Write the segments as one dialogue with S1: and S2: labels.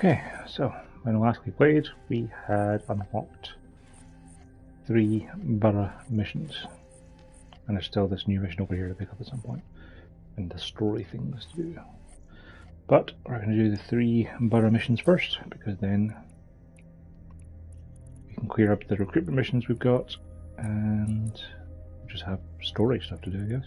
S1: Okay, so when last we played, we had unlocked 3 borough missions. And there's still this new mission over here to pick up at some point. And the story things to do. But we're going to do the 3 borough missions first, because then we can clear up the recruitment missions we've got, and just have story stuff to do, I guess.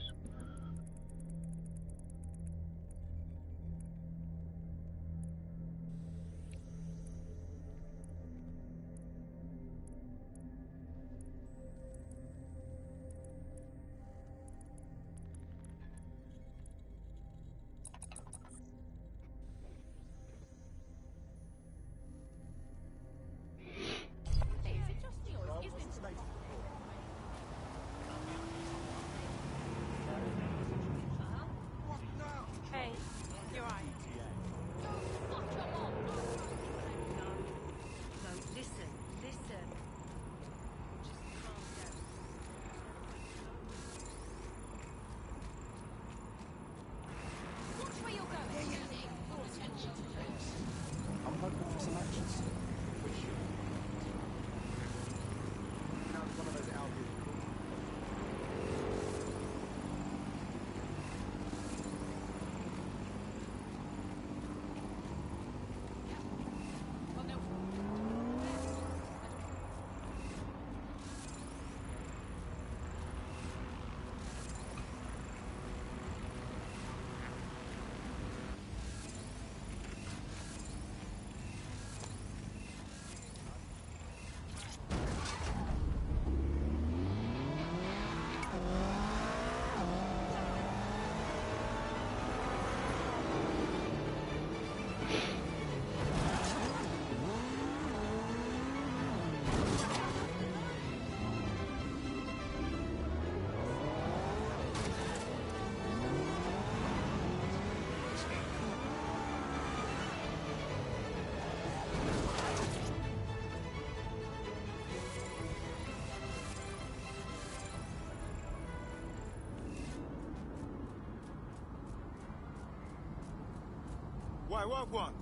S2: Why, what one?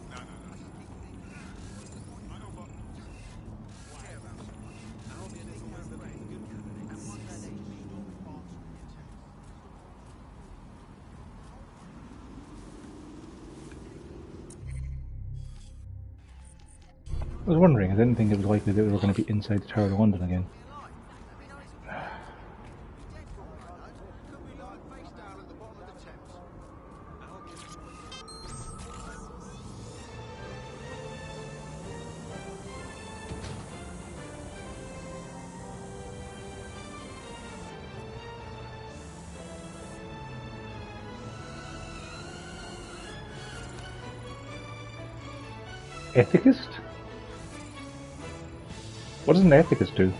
S2: No. I know, but... Why about it? Albion is always the main good candidate. And one day they lead all the farms from the attempts.
S1: I was wondering, I didn't think it was likely that we were going to be inside the Tower of London again. Ethicist? What does an ethicist do?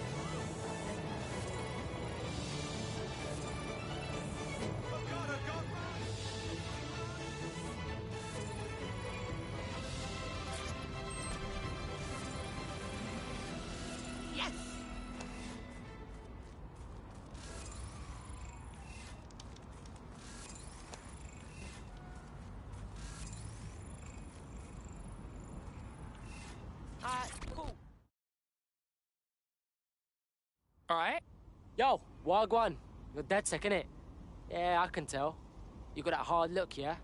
S3: Alright. Yo, Wagwan. You're dead sick, innit? Yeah, I can tell. You got that hard look, yeah?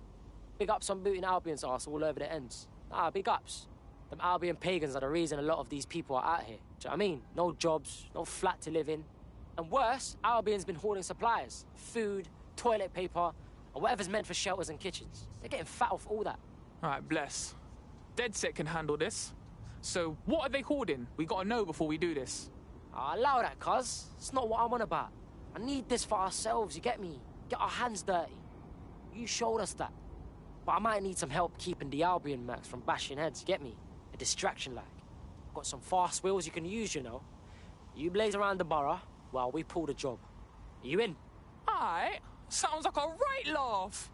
S3: Big ups on booting Albion's arse all over the ends. Ah, big ups. Them Albion pagans are the reason a lot of these people are out here. Do you know what I mean? No jobs, no flat to live in. And worse, Albion's been hoarding supplies. Food, toilet paper, and whatever's meant for shelters and kitchens. They're getting fat off all that.
S4: Alright, bless. Dead set can handle this. So, what are they hoarding? We gotta know before we do this.
S3: Allow that, cuz. It's not what I'm on about. I need this for ourselves, you get me? Get our hands dirty. You showed us that. But I might need some help keeping the Albion mercs from bashing heads, you get me? A distraction like. Got some fast wheels you can use, you know. You blaze around the borough while we pull the job. Are you in?
S4: Alright. Sounds like a right laugh.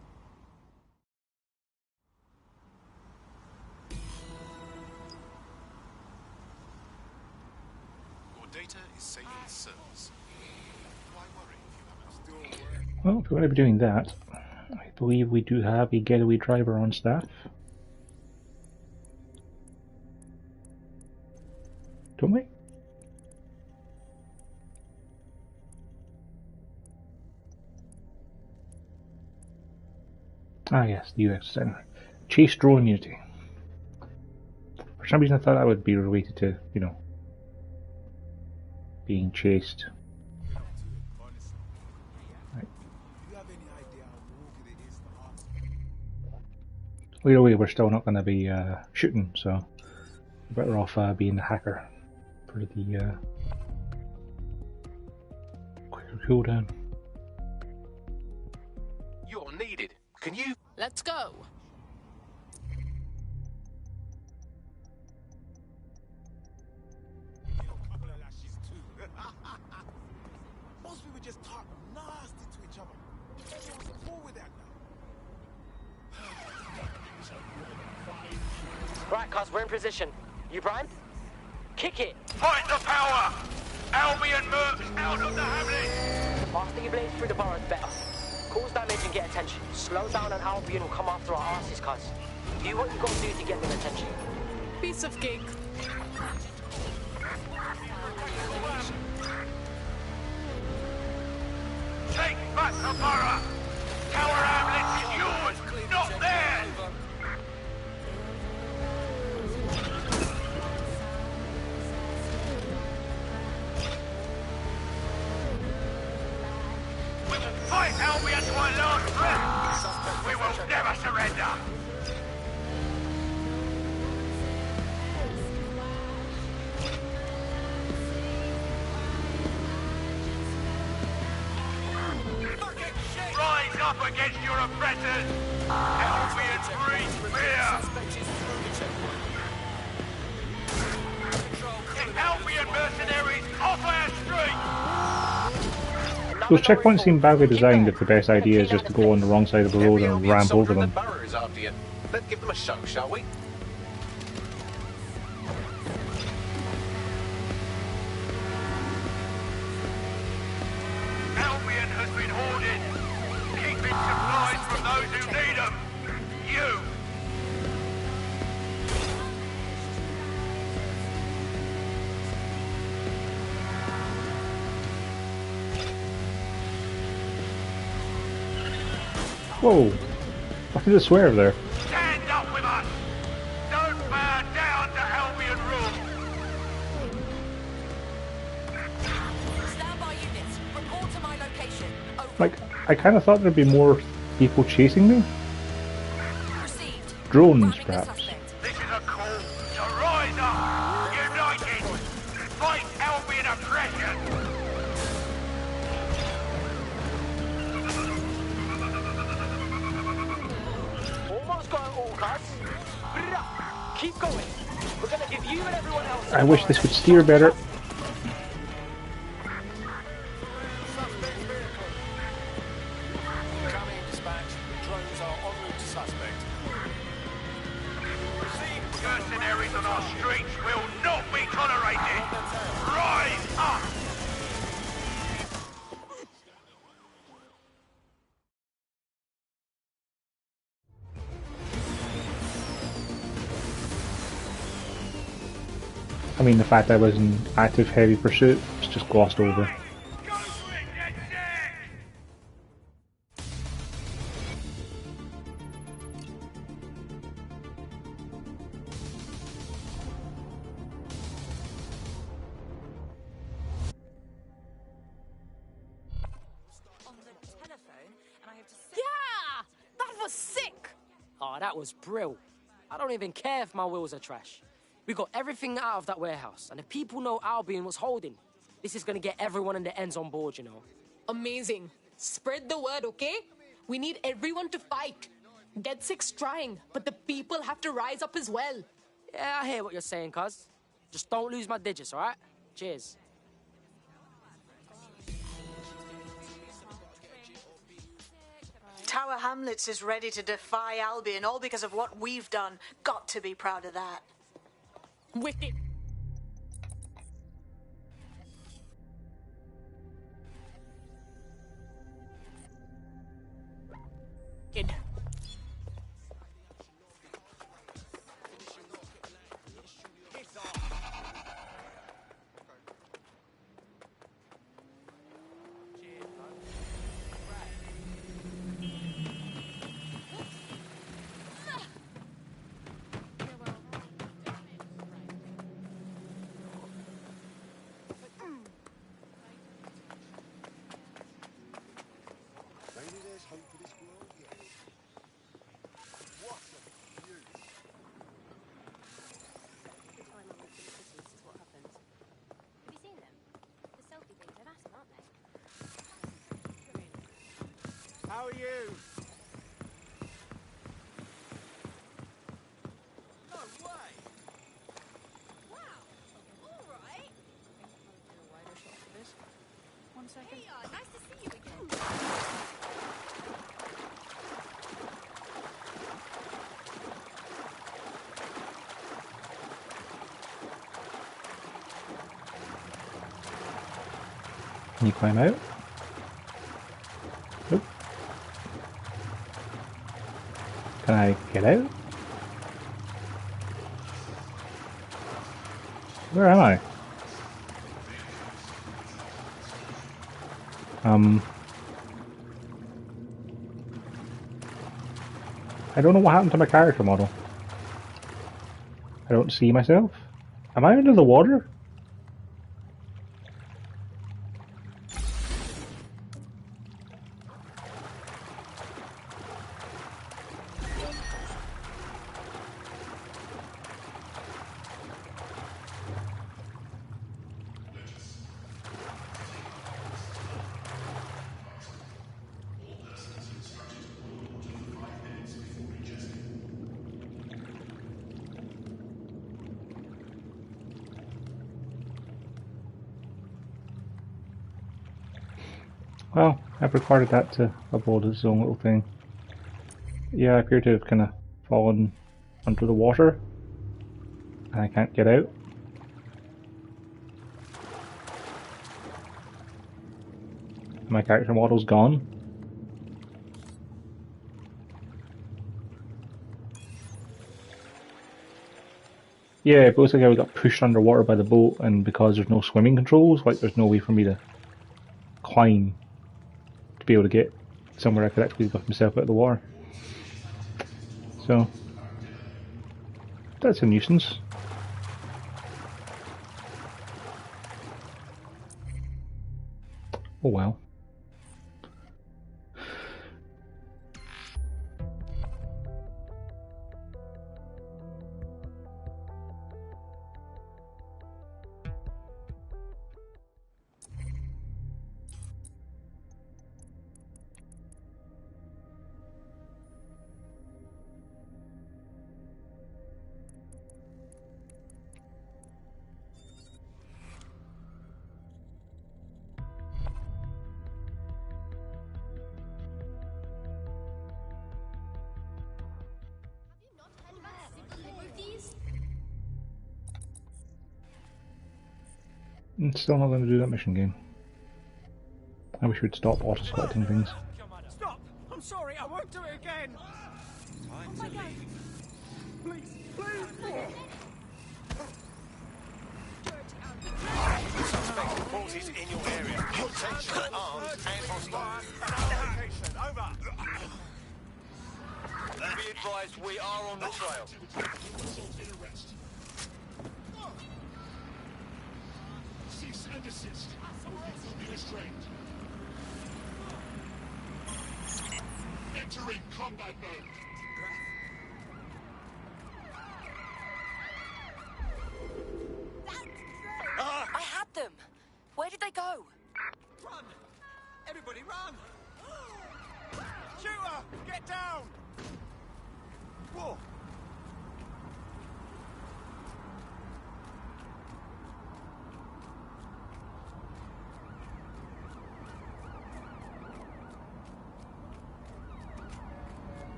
S2: Data is safe in servers. Why worry if you haven't still work?
S1: Well, if we're going to be doing that, I believe we do have a getaway driver on staff. Don't we? Ah yes, the UX Center. Chase drone unity. For some reason I thought that would be related to, you know, being chased. Right.
S2: Do you have any idea how walking it is to us?
S1: Well, either way, we're still not going to be shooting, so we're better off being the hacker for the quicker cooldown.
S5: You're needed. Can you?
S3: Let's go.
S2: Couple of lashes too. Most people just talk nasty to each other. Everyone's cool with that now.
S3: Right, cuz we're in position. You primed? Kick it.
S5: Fight the power! Albion mercs out of the hamlet!
S3: The faster you blaze through the borough, the better. Cause damage and get attention. Slow down and Albion will come after our asses, cuz. Do what you gotta do to get their attention.
S4: Piece of cake.
S5: Take back the borough! Tower Hamlet is yours, not theirs! We will fight Albion to our last breath! We will never surrender! Rise up against your oppressors! Albion breathe fear! The Albion mercenaries off our street!
S1: Those checkpoints seem badly designed if the best idea is just to go on the wrong side of the road and ramp over them.
S5: The borough is after you. Let's give them a show, shall we? Albion has been hoarded, keeping supplies from those who need them. You!
S1: Whoa! Why did it swerve there?
S5: Stand up with us! Don't bow down to Albion rule!
S6: Stand by units. Report to my location. Over.
S1: Like, I kind of thought there'd be more people chasing me.
S6: Received.
S1: Drones,
S6: Priming the
S1: perhaps.
S6: suspect.
S5: This is a call to rise up! United! Fight Albion oppression!
S3: Almost got it all, cuz. Keep going. We're gonna give you and everyone else.
S1: I wish this would steer better.
S2: Incoming dispatch. Drones are en route to suspect.
S5: Mercenaries on our streets will not be tolerated! Rise up!
S1: I mean, the fact I was in active heavy pursuit was just glossed over.
S5: Go for it, Dead Set!
S6: On the telephone, and I have to say.
S3: Yeah! That was sick! Oh, that was brill. I don't even care if my wheels are trash. We got everything out of that warehouse, and if people know Albion was holding, this is gonna get everyone in the ends on board, you know.
S7: Amazing. Spread the word, okay? We need everyone to fight. Dead Six trying, but the people have to rise up as well.
S3: Yeah, I hear what you're saying, cuz. Just don't lose my digits, alright? Cheers.
S8: Tower Hamlets is ready to defy Albion, all because of what we've done. Got to be proud of that.
S7: Wicked.
S2: How are you? No way!
S6: Wow. All right.
S7: One second.
S6: Hey, nice to see you again.
S1: Can you climb out? Nope. Can I get out? Where am I? I don't know what happened to my character model. I don't see myself. Am I under the water? Well, I've recorded that to upload its own little thing. Yeah, I appear to have kind of fallen under the water, and I can't get out. My character model's gone. Yeah, it looks like I got pushed underwater by the boat, and because there's no swimming controls, like there's no way for me to climb to be able to get somewhere I could actually lift myself out of the water. So that's a nuisance. Oh well. I'm still not going to do that mission game. I wish we'd stop auto-selecting things.
S2: Stop! I'm sorry, I won't do it again! Time to leave. Please, please!
S5: Suspect forces in your area. Attention, armed and hostile.
S2: Location, over!
S5: Be advised, we are on the trail.
S9: Cease and desist. Be restrained. Entering combat mode.
S6: I had them. Where did they go?
S2: Run! Everybody run! Shooter! Get down! Whoa!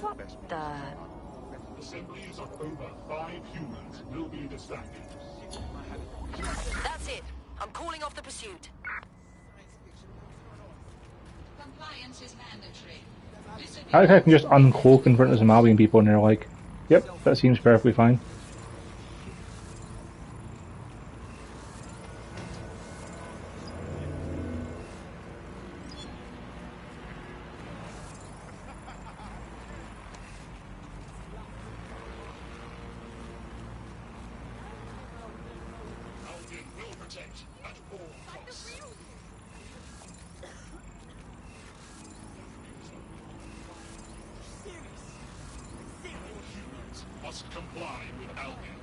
S6: What the?
S9: Assemblies of over 5 humans will be distracted.
S6: That's it. I'm calling off the pursuit.
S10: Compliance is mandatory.
S1: I think I can just uncloak in front of some Albion people and they're like, yep, that seems perfectly fine.
S9: Albion will protect at all costs. All humans must comply with Albion.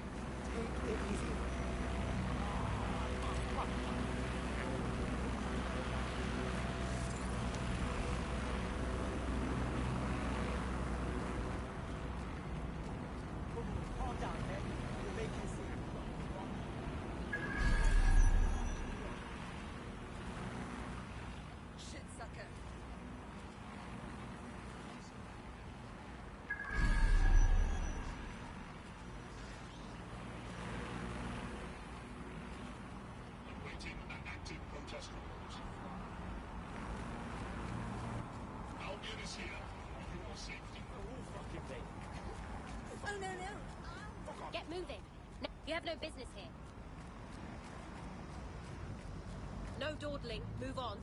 S11: Oh, no. Get moving. No, you have no business here.
S7: No dawdling. Move on.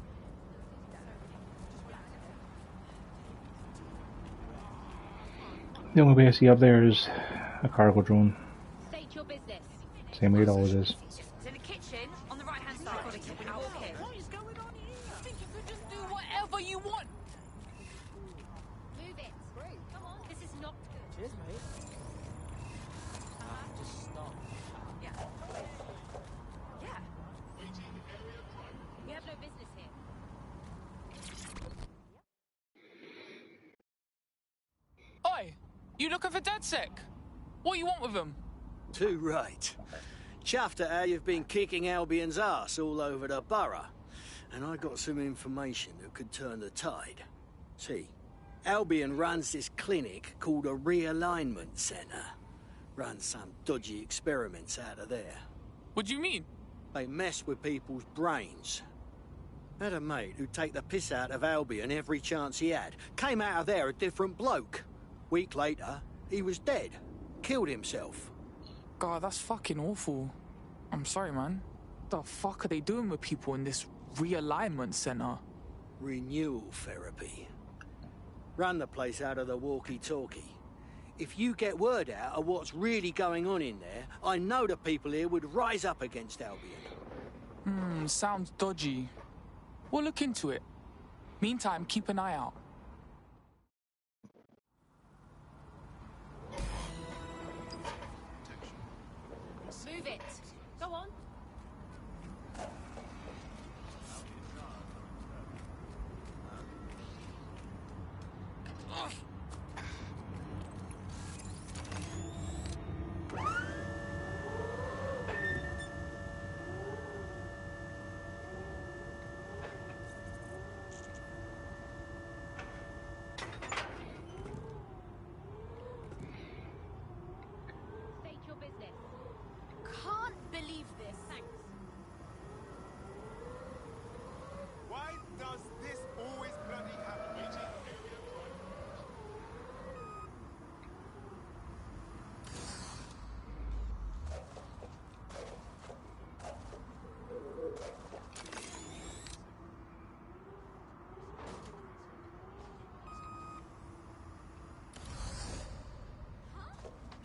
S1: The only way I see up there is a cargo drone.
S11: State your business.
S1: Same way it always is.
S6: It's in the kitchen on the right-hand side.
S7: Got to keep it out here.
S2: What is going on here?
S4: You think you could just do whatever you want?
S11: Move it. Come on. This is not good.
S3: Cheers, mate. Just stop.
S6: Yeah.
S11: You have no business here.
S4: Oi! You looking for DedSec? What you want with him?
S12: Too right. Chuffed at how you've been kicking Albion's ass all over the borough. And I got some information that could turn the tide. See, Albion runs this clinic called a realignment centre. Runs some dodgy experiments out of there.
S4: What do you mean?
S12: They mess with people's brains. Had a mate who'd take the piss out of Albion every chance he had. Came out of there a different bloke. Week later, he was dead. Killed himself.
S4: God, that's fucking awful. I'm sorry, man. The fuck are they doing with people in this realignment center?
S12: Renewal therapy. Run the place out of the walkie-talkie. If you get word out of what's really going on in there, I know the people here would rise up against Albion.
S4: Sounds dodgy. We'll look into it. Meantime, keep an eye out.
S11: Move it. Go on. State your business.
S6: Can't believe this.
S11: Thanks.
S2: Why does this always bloody happen?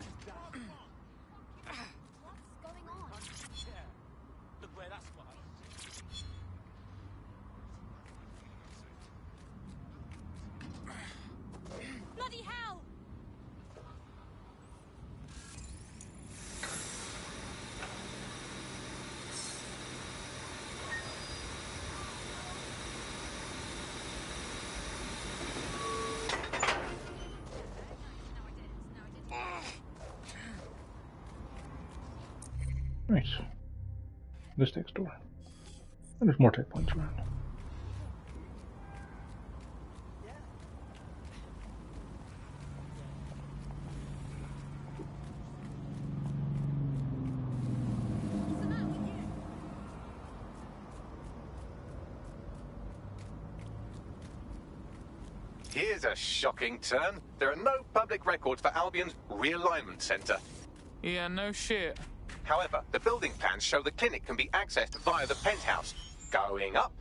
S11: What's going on?
S3: Look where that's gone.
S11: Bloody hell!
S1: Right. This next door. And there's more checkpoints around.
S13: Here's a shocking turn. There are no public records for Albion's realignment centre.
S4: Yeah, no shit.
S13: However, the building plans show the clinic can be accessed via the penthouse. Going up.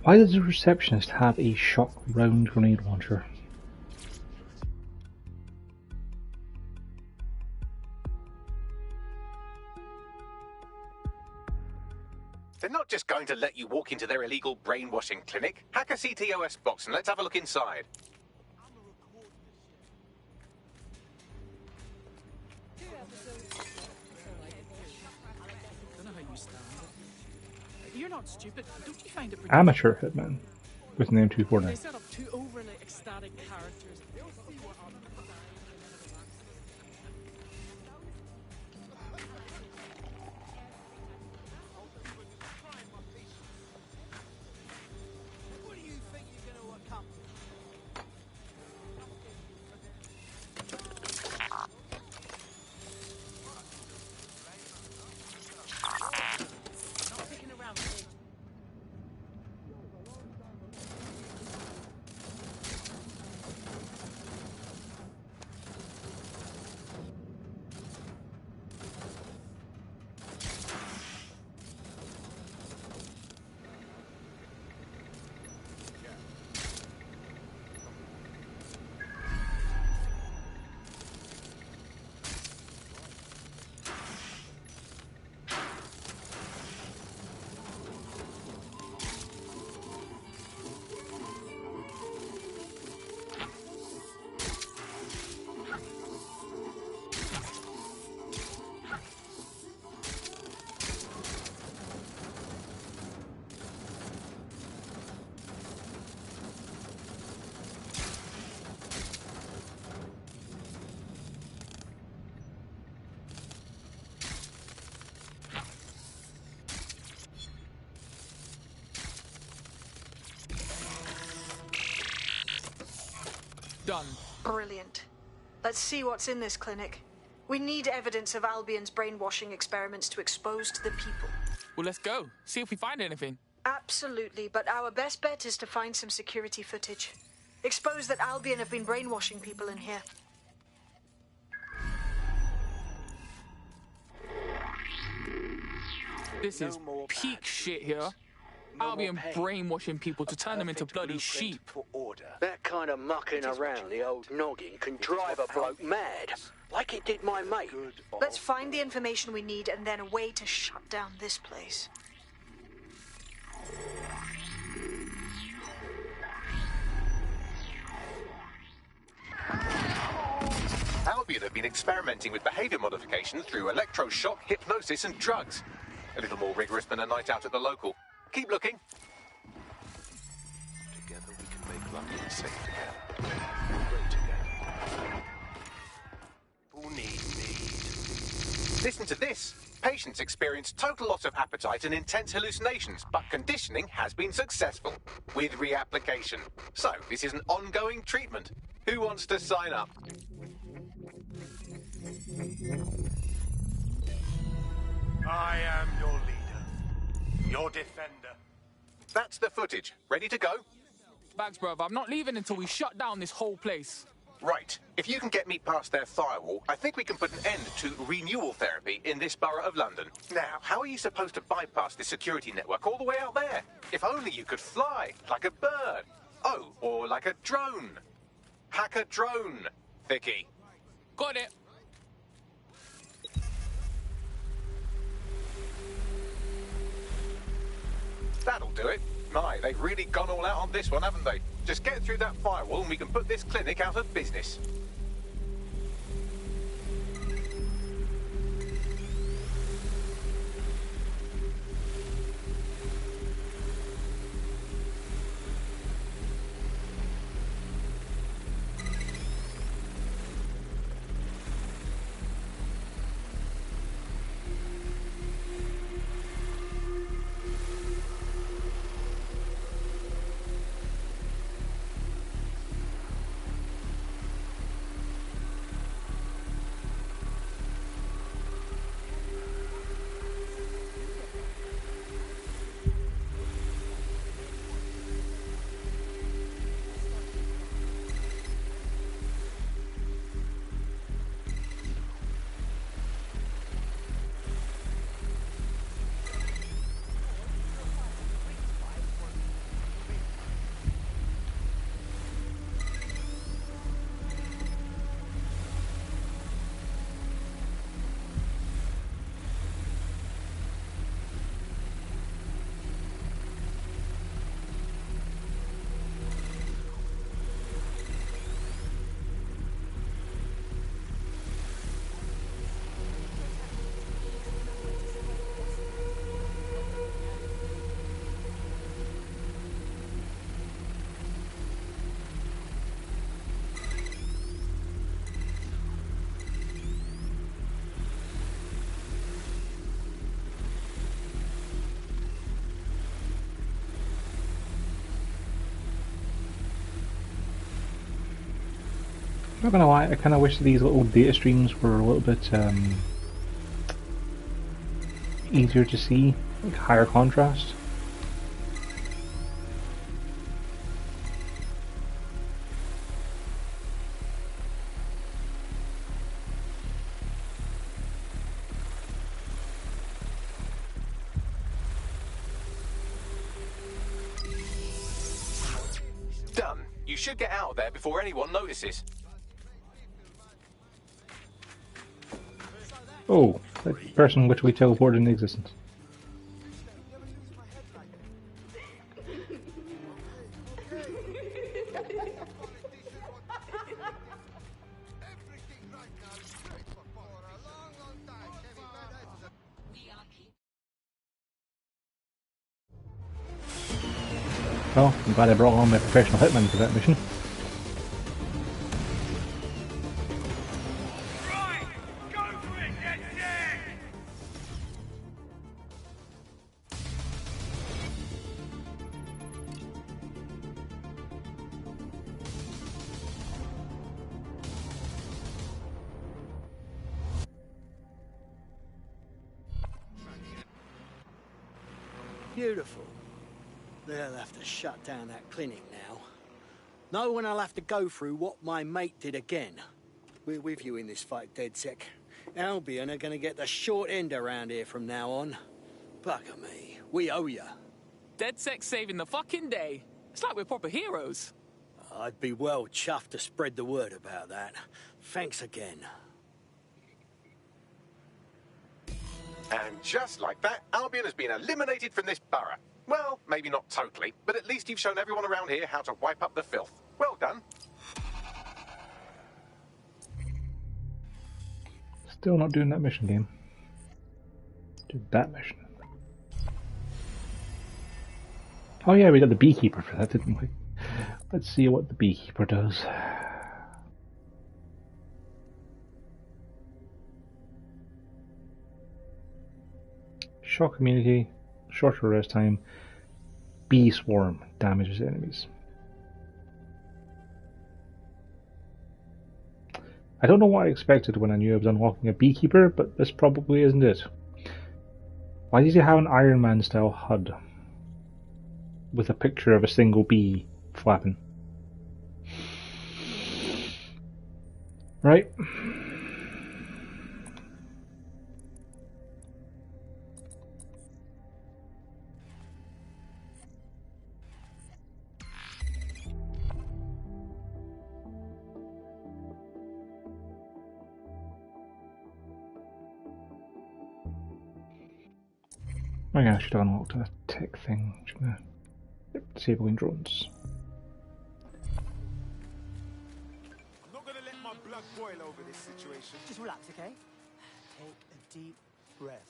S1: Why does the receptionist have a shock round grenade launcher?
S13: They're not just going to let you walk into their illegal brainwashing clinic. Hack a CTOS box and let's have a look inside.
S2: You're not stupid. Don't you find it
S1: Amateur hitman with name 249.
S2: They set up two overly ecstatic characters. They'll see what What do you think you're going to accomplish? Not picking around me.
S4: Done.
S8: Brilliant. Let's see what's in this clinic. We need evidence of Albion's brainwashing experiments to expose to the people.
S4: Well, let's go. See if we find anything.
S8: Absolutely, but our best bet is to find some security footage. Expose that Albion have been brainwashing people in here.
S4: This is peak shit here. Albion brainwashing people to turn them into bloody sheep.
S12: That kind of mucking around the old noggin can drive a bloke mad, like it did my mate.
S8: Let's find the information we need and then a way to shut down this place.
S13: Albion have been experimenting with behaviour modification through electroshock, hypnosis and drugs. A little more rigorous than a night out at the local. Keep looking.
S14: Together we can make London safe again. Great again. Who need?
S13: Listen to this. Patients experience total loss of appetite and intense hallucinations, but conditioning has been successful with reapplication. So, this is an ongoing treatment. Who wants to sign up?
S5: I am your leader, your defender.
S13: That's the footage. Ready to go?
S4: Bags, bruv, I'm not leaving until we shut down this whole place.
S13: Right. If you can get me past their firewall, I think we can put an end to renewal therapy in this borough of London. Now, how are you supposed to bypass this security network all the way out there? If only you could fly, like a bird. Oh, or like a drone. Hack a drone, Vicky.
S4: Got it.
S13: That'll do it. My, they've really gone all out on this one, haven't they? Just get through that firewall and we can put this clinic out of business.
S1: Not gonna lie, I kind of wish these little data streams were a little bit easier to see, like higher contrast.
S13: Done. You should get out of there before anyone notices.
S1: Oh, that person which we teleported into existence. Well, I'm glad I brought along my professional hitman for that mission.
S12: Beautiful. They'll have to shut down that clinic now. No one will have to go through what my mate did again. We're with you in this fight, DedSec. Albion are gonna get the short end around here from now on. Bugger me. We owe ya.
S4: DedSec saving the fucking day. It's like we're proper heroes.
S12: I'd be well chuffed to spread the word about that. Thanks again.
S13: And just like that, Albion has been eliminated from this borough. Well, maybe not totally, but at least you've shown everyone around here how to wipe up the filth. Well done.
S1: Still not doing that mission, game. Did that mission. Oh yeah, we got the beekeeper for that, didn't we? Let's see what the beekeeper does. Shock immunity, shorter rest time, bee swarm damages enemies. I don't know what I expected when I knew I was unlocking a beekeeper, but this probably isn't it. Why does he have an Iron Man style HUD with a picture of a single bee flapping? Right. Oh yeah, I should have unlocked a tech thing. Yep, disabling drones.
S2: I'm not gonna let my blood boil over this situation.
S15: Just relax, okay? Take a deep breath.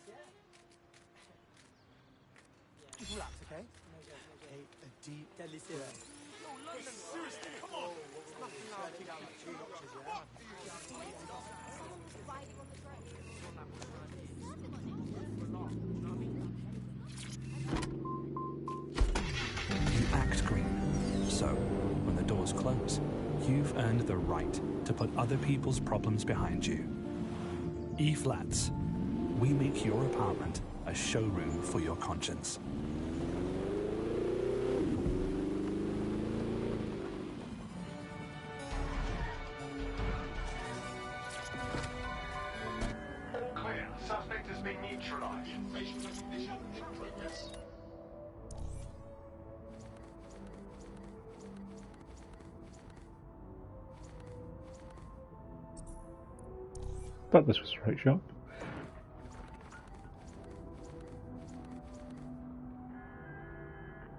S15: Just relax, okay? Take a deep breath.
S2: Yo, London, seriously, come on. Nothing now. I think I'm like 2 notches, yeah?
S16: You act green, so when the doors close, you've earned the right to put other people's problems behind you. E-Flats, we make your apartment a showroom for your conscience.
S14: All clear. Suspect has been neutralized. Information recognition in progress.
S1: Thought this was the right shop.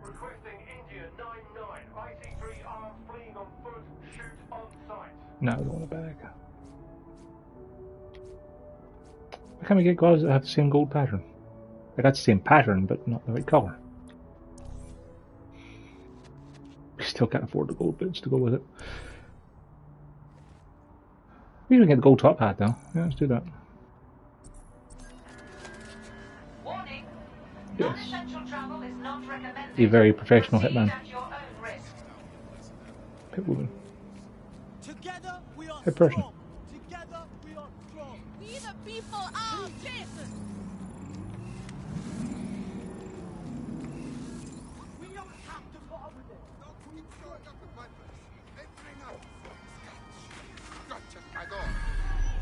S14: Requesting India 99. I see 3 arms fleeing on foot. Shoot on sight.
S1: No, I don't want a bag. Why can't we get gloves that have the same gold pattern? Like, that's the same pattern, but not the right colour. We still can't afford the gold bits to go with it. We can get the gold top hat though. Yeah, let's do that.
S10: Warning.
S1: Yes.
S10: Non-essential travel is not recommended.
S1: A very professional
S10: Proceed
S1: hitman.
S10: at your own risk.
S1: Pit woman.
S15: Together we are
S1: Good person.
S15: Together we are strong.
S6: We the people are this.
S15: We don't have to put up with it.
S2: Don't keep showing up at my place. Entering up. Scotch at my door.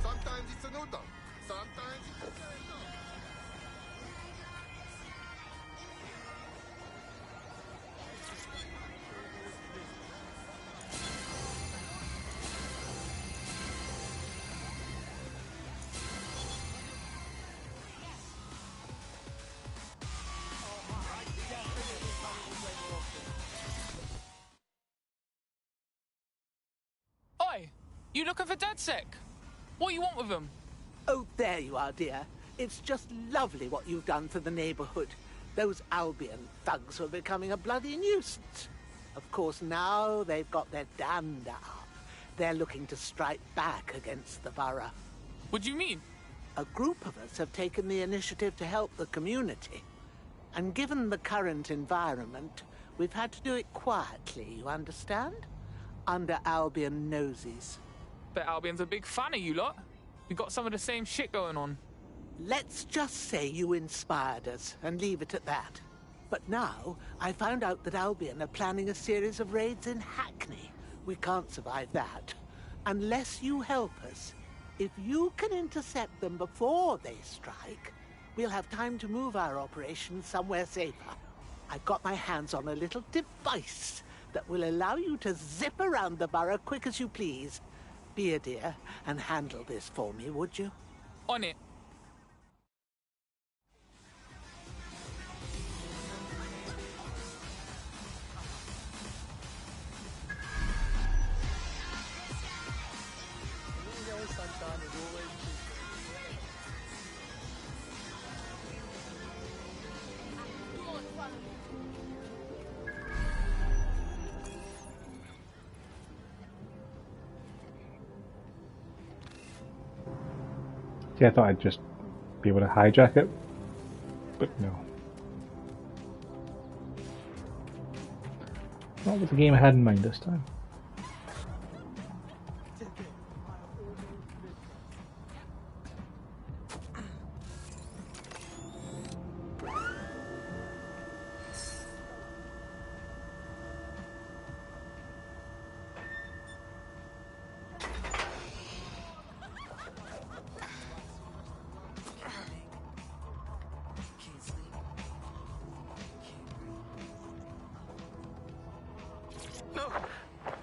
S2: Sometimes it's a noodle. Sometimes it's a potato.
S4: Oi! You looking for DedSec? What you want with him?
S17: Oh, there you are, dear. It's just lovely what you've done for the neighborhood. Those Albion thugs were becoming a bloody nuisance. Of course, now they've got their dander up. They're looking to strike back against the borough.
S4: What do you mean?
S17: A group of us have taken the initiative to help the community. And given the current environment, we've had to do it quietly, you understand? Under Albion noses.
S4: Bet Albion's a big fan of you lot. We got some of the same shit going on.
S17: Let's just say you inspired us, and leave it at that. But now, I found out that Albion are planning a series of raids in Hackney. We can't survive that. Unless you help us. If you can intercept them before they strike, we'll have time to move our operation somewhere safer. I've got my hands on a little device that will allow you to zip around the borough quick as you please. Be a dear and handle this for me, would you?
S4: On it.
S1: See, I thought I'd just be able to hijack it, but no. Not what the game had in mind this time.
S5: No,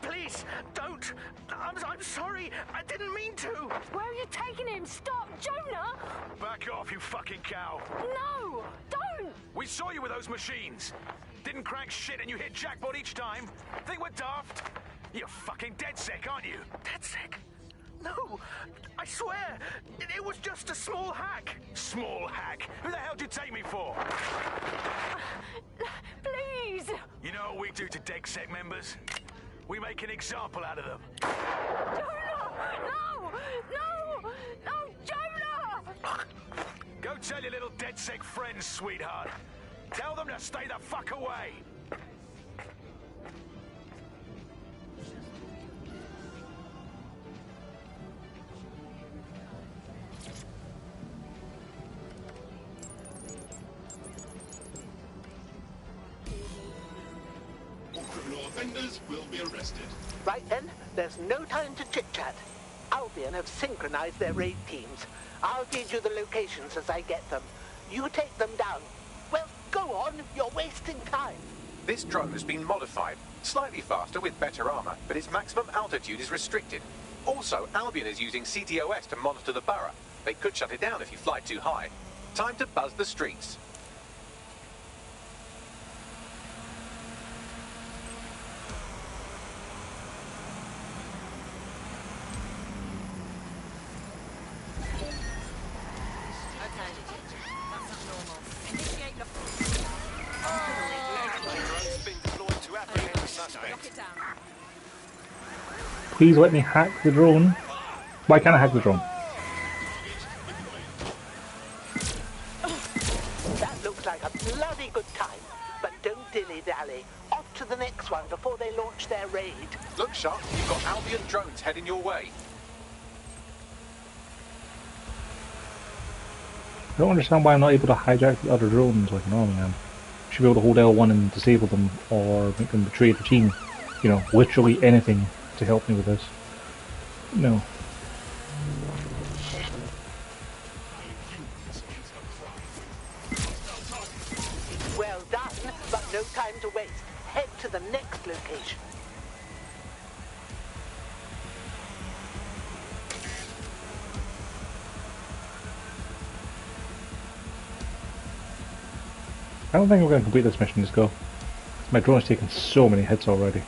S5: please, don't. I'm sorry. I didn't mean to.
S11: Where are you taking him? Stop, Jonah!
S5: Back off, you fucking cow.
S11: No! Don't!
S5: We saw you with those machines. Didn't crack shit and you hit jackpot each time. Think we're daft? You're fucking DedSec, aren't you? DedSec? No, I swear, it was just a small hack. Small hack? Who the hell did you take me for?
S11: Please!
S5: You know what we do to DedSec members? We make an example out of them.
S11: Jonah! No! No! No, Jonah!
S5: Go tell your little DedSec friends, sweetheart. Tell them to stay the fuck away.
S9: Criminal offenders will be arrested.
S17: Right then, there's no time to chit-chat. Albion have synchronized their raid teams. I'll feed you the locations as I get them. You take them down. Well, go on, you're wasting time.
S13: This drone has been modified, slightly faster with better armor, but its maximum altitude is restricted. Also, Albion is using CTOS to monitor the borough. They could shut it down if you fly too high. Time to buzz the streets.
S1: Please let me hack the drone. Why can't I hack the drone?
S17: That looks like a bloody good time. But don't dilly-dally. Off to the next one before they launch their raid.
S13: Look sharp, you've got Albion drones heading your way.
S1: I don't understand why I'm not able to hijack the other drones like an army am. I should be able to hold L1 and disable them, or make them betray the team. You know, literally anything to help me with this. No.
S17: Well done, but no time to waste. Head to the next location.
S1: I don't think we're going to complete this mission. Just go. My drone has taken so many hits already.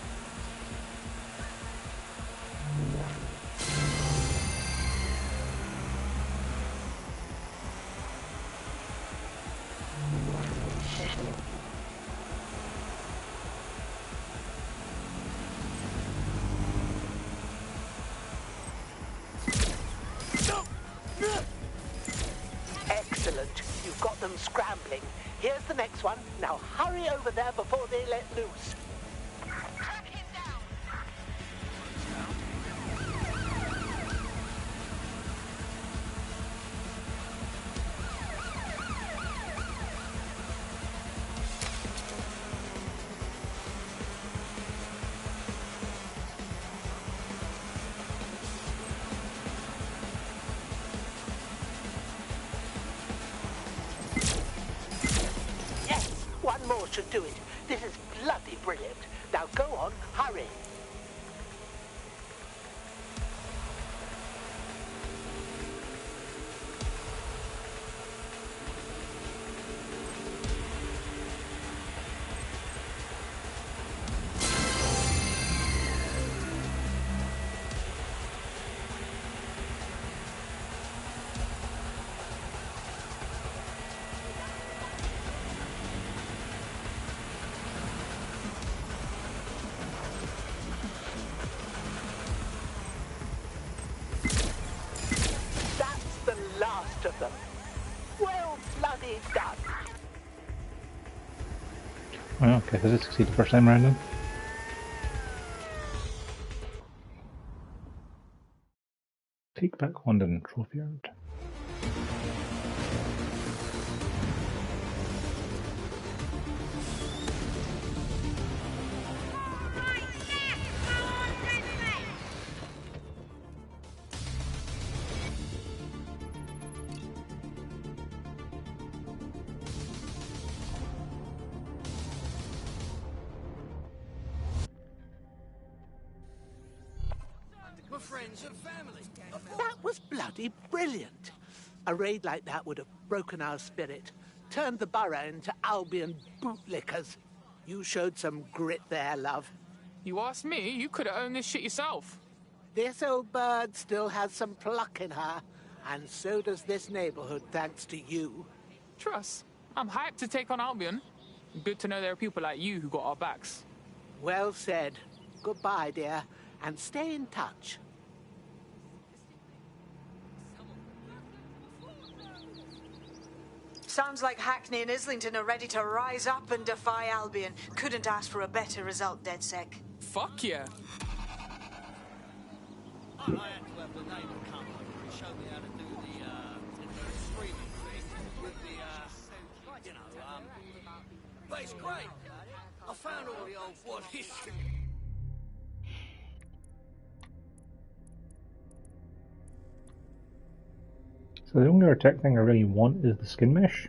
S17: Excellent. You've got them scrambling. Here's the next one. Now hurry over there before they let loose. One more should do it. This is bloody brilliant. Now go on, hurry. Of them. Well bloody done.
S1: Well, okay, does it succeed the first time around then? Take back London trophy yard.
S17: We're friends and family. That was bloody brilliant. A raid like that would have broken our spirit, turned the borough into Albion bootlickers. You showed some grit there, love.
S4: You asked me, you could have owned this shit yourself.
S17: This old bird still has some pluck in her, and so does this neighborhood, thanks to you.
S4: Trust, I'm hyped to take on Albion. Good to know there are people like you who got our backs.
S17: Well said. Goodbye, dear, and stay in touch.
S8: Sounds like Hackney and Islington are ready to rise up and defy Albion. Couldn't ask for a better result, DedSec.
S4: Fuck yeah.
S12: I had to have the neighbour come over and show me how to do the screaming thing with the, but it's great. I found all the old what history.
S1: So the only tech thing I really want is the skin mesh.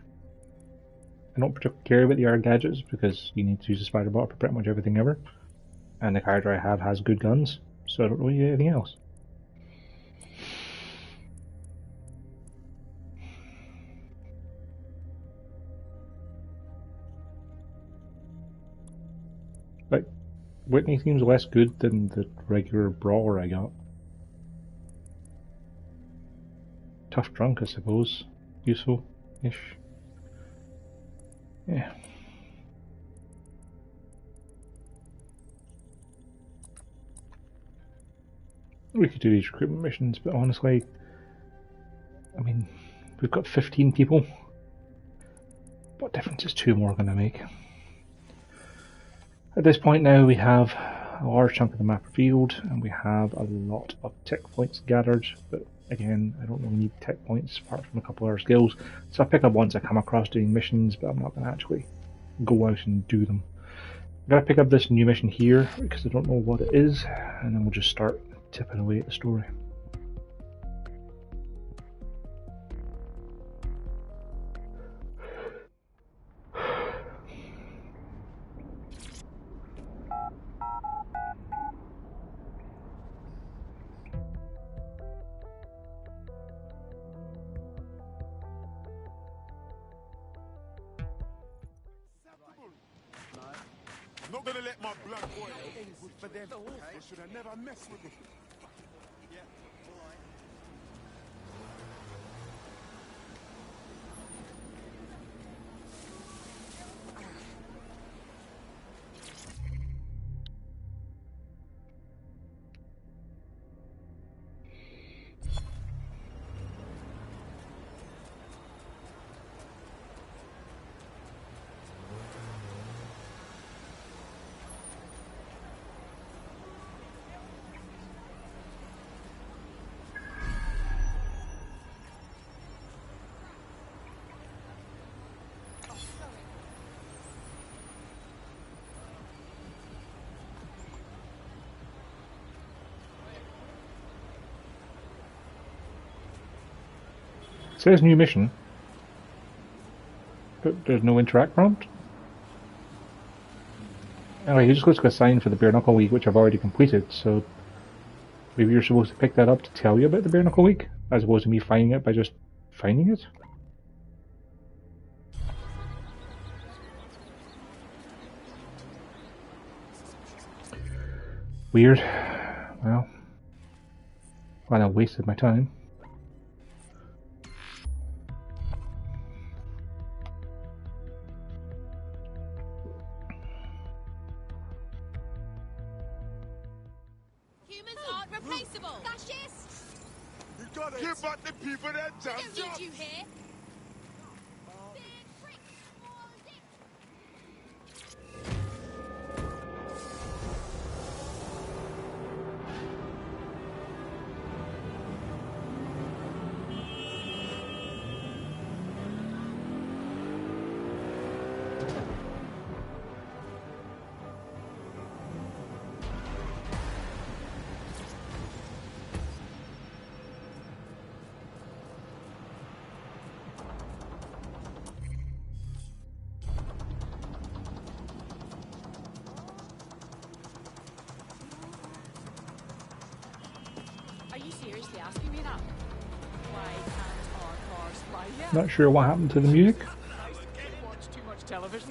S1: I don't particularly care about the other gadgets because you need to use the spider bot for pretty much everything ever. And the character I have has good guns, so I don't really need anything else. Like, Whitney seems less good than the regular brawler I got. Tough drunk, I suppose. Useful-ish. Yeah. We could do these recruitment missions, but honestly, I mean, we've got 15 people. What difference is 2 more going to make? At this point now, we have a large chunk of the map revealed, and we have a lot of tech points gathered, but Again, I don't really need tech points apart from a couple of other skills, so I pick up once I come across doing missions, but I'm not going to actually go out and do them. I'm going to pick up this new mission here because I don't know what it is, and then we'll just start tipping away at the story.
S2: Not gonna let my blood boil. Good for them. I should have never messed with them. Yeah, all right.
S1: It says new mission, but there's no interact prompt. Anyway, you just go to a sign for the Bare Knuckle Week, which I've already completed, so maybe you're supposed to pick that up to tell you about the Bare Knuckle Week, as opposed to me finding it by just finding it. Weird. Well, glad I wasted my time.
S11: Humans aren't replaceable. Fascists!
S2: You gotta give back the people that
S11: We
S2: jump.
S11: don't need you here.
S6: Are you seriously asking me that? Why can't our cars fly yet?
S1: Not sure what happened to the music.
S6: Watch too much television?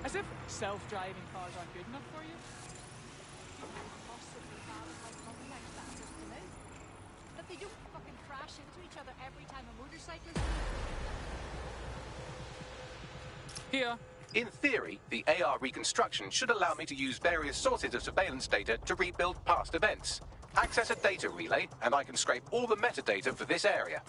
S6: As if self-driving cars aren't good enough for you?
S11: Possibly have how complex that system is. That they don't fucking crash into each other every time a motorcyclist
S4: Here.
S13: In theory, the AR reconstruction should allow me to use various sources of surveillance data to rebuild past events. Access a data relay, and I can scrape all the metadata for this area.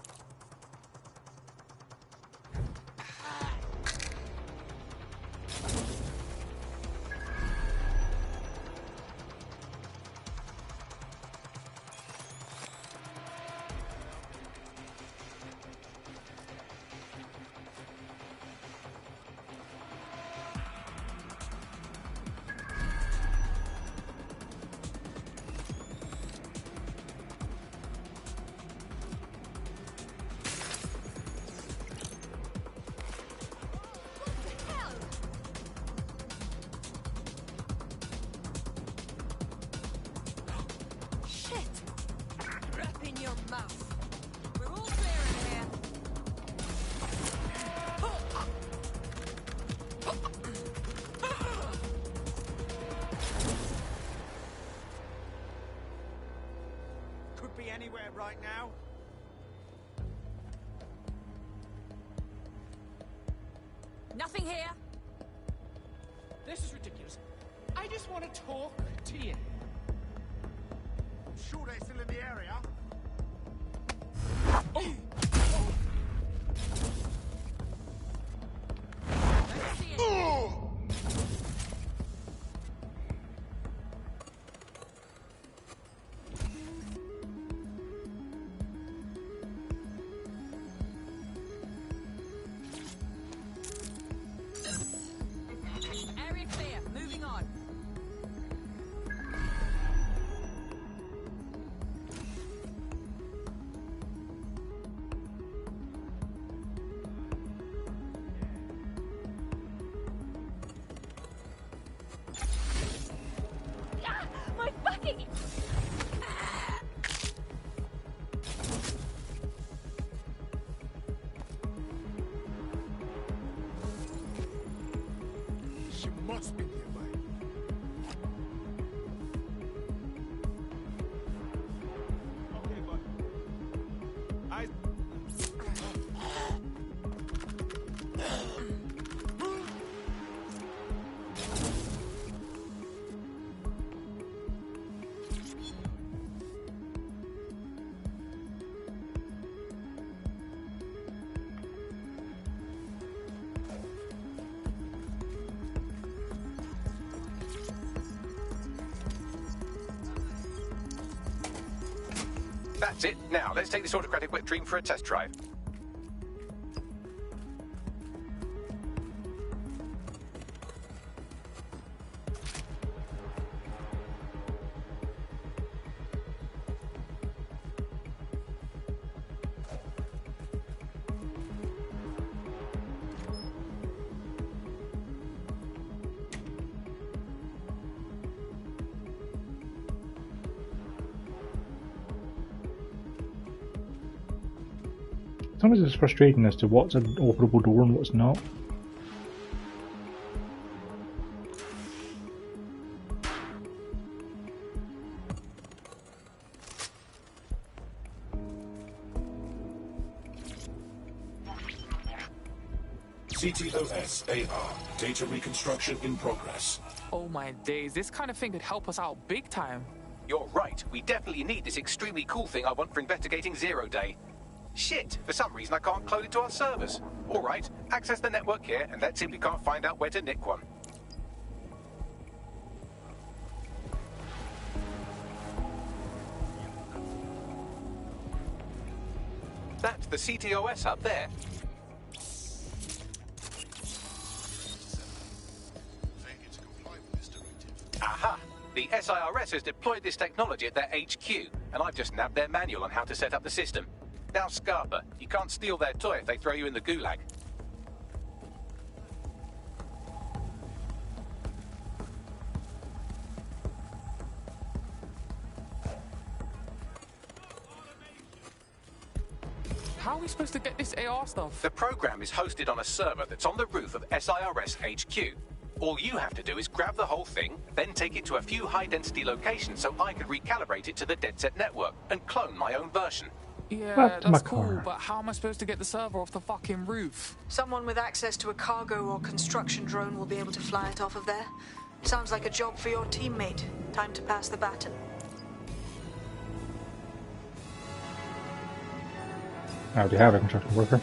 S12: Could be anywhere right now.
S6: Nothing here.
S14: This is ridiculous. I just want to talk to you.
S2: I'm sure they're still in the area. She must be nearby.
S5: Okay, bud. I...
S13: That's it. Now, let's take this autocratic wet dream for a test drive.
S1: Sometimes it's frustrating as to what's an operable door and what's not.
S9: CTOS AR. Data reconstruction in progress.
S4: Oh my days, this kind of thing could help us out big time.
S13: You're right. We definitely need this extremely cool thing I want for investigating Zero Day. Shit, for some reason I can't clone it to our servers. Alright, access the network here, and let's see if we can't find out where to nick one. That's the CTOS up there. Aha! The SIRS has deployed this technology at their HQ, and I've just nabbed their manual on how to set up the system. Now, Scarpa, you can't steal their toy if they throw you in the gulag.
S4: How are we supposed to get this AR stuff?
S13: The program is hosted on a server that's on the roof of SIRS HQ. All you have to do is grab the whole thing, then take it to a few high-density locations so I can recalibrate it to the DedSec network and clone my own version.
S4: Yeah, that's cool, but how am I supposed to get the server off the fucking roof?
S8: Someone with access to a cargo or construction drone will be able to fly it off of there. Sounds like a job for your teammate. Time to pass the baton.
S1: Now, do you have a construction worker?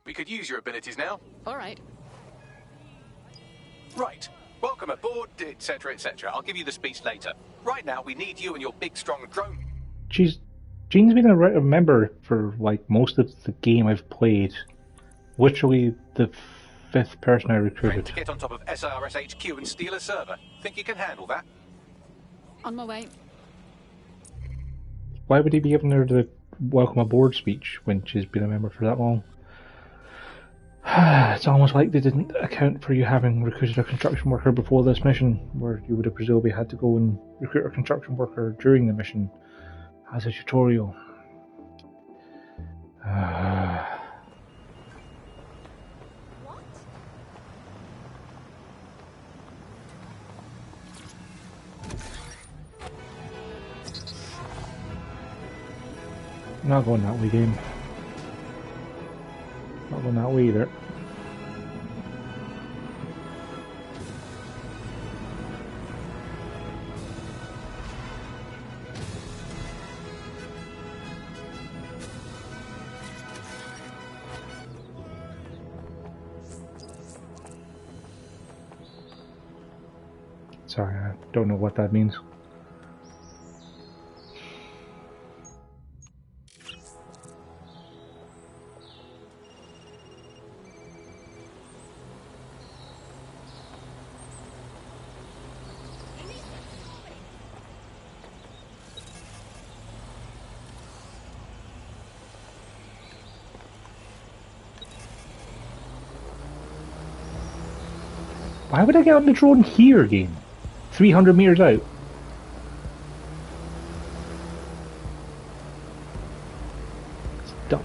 S13: We could use your abilities now.
S7: All right.
S13: Right. Welcome aboard, etc., etc. I'll give you the speech later. Right now, we need you and your big, strong drone.
S1: Jean's been a member for like most of the game I've played. Literally the 5th person I recruited.
S13: To get on top of SIRS HQ and steal a server. Think you can handle that?
S7: On my way.
S1: Why would he be giving her the welcome aboard speech when she's been a member for that long? It's almost like they didn't account for you having recruited a construction worker before this mission, where you would have presumably had to go and recruit a construction worker during the mission as a tutorial. Not going that way, game. Not going that way either. Sorry, I don't know what that means. Why would I get on the drone here again? 300 meters out. It's dumb.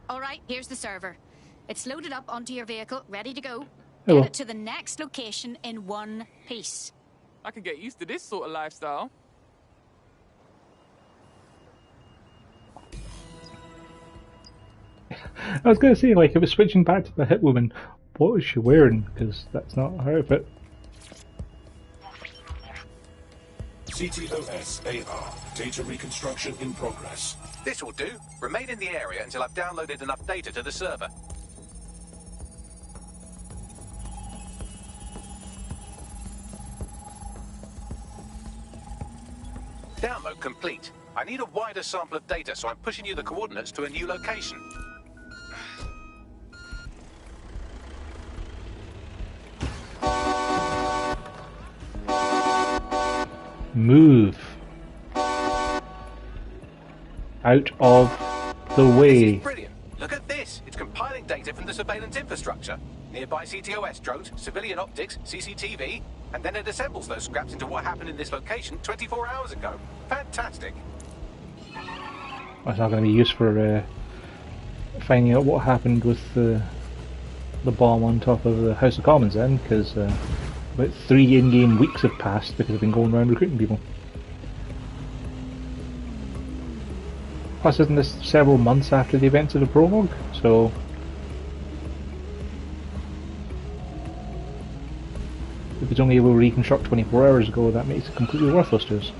S11: All right, here's the server. It's loaded up onto your vehicle, ready to go.
S1: Hello.
S11: Get it to the next location in one piece.
S4: I can get used to this sort of lifestyle.
S1: I was going to say, like, if it's switching back to the hit woman, what is she wearing? Because that's not her outfit.
S9: CTOS AR. Data reconstruction in progress.
S13: This will do. Remain in the area until I've downloaded enough data to the server. Download complete. I need a wider sample of data, so I'm pushing you the coordinates to a new location.
S1: Move. Out of the way.
S13: Brilliant. Look at this. It's compiling data from the surveillance infrastructure. Nearby CTOS drones, civilian optics, CCTV, and then it assembles those scraps into what happened in this location 24 hours ago. Fantastic.
S1: That's not going to be used for finding out what happened with the bomb on top of the House of Commons then, because about 3 in-game weeks have passed because I've been going around recruiting people. Plus, isn't this several months after the events of the prologue? So if it's only able to reconstruct 24 hours ago, that makes it completely worthless to us.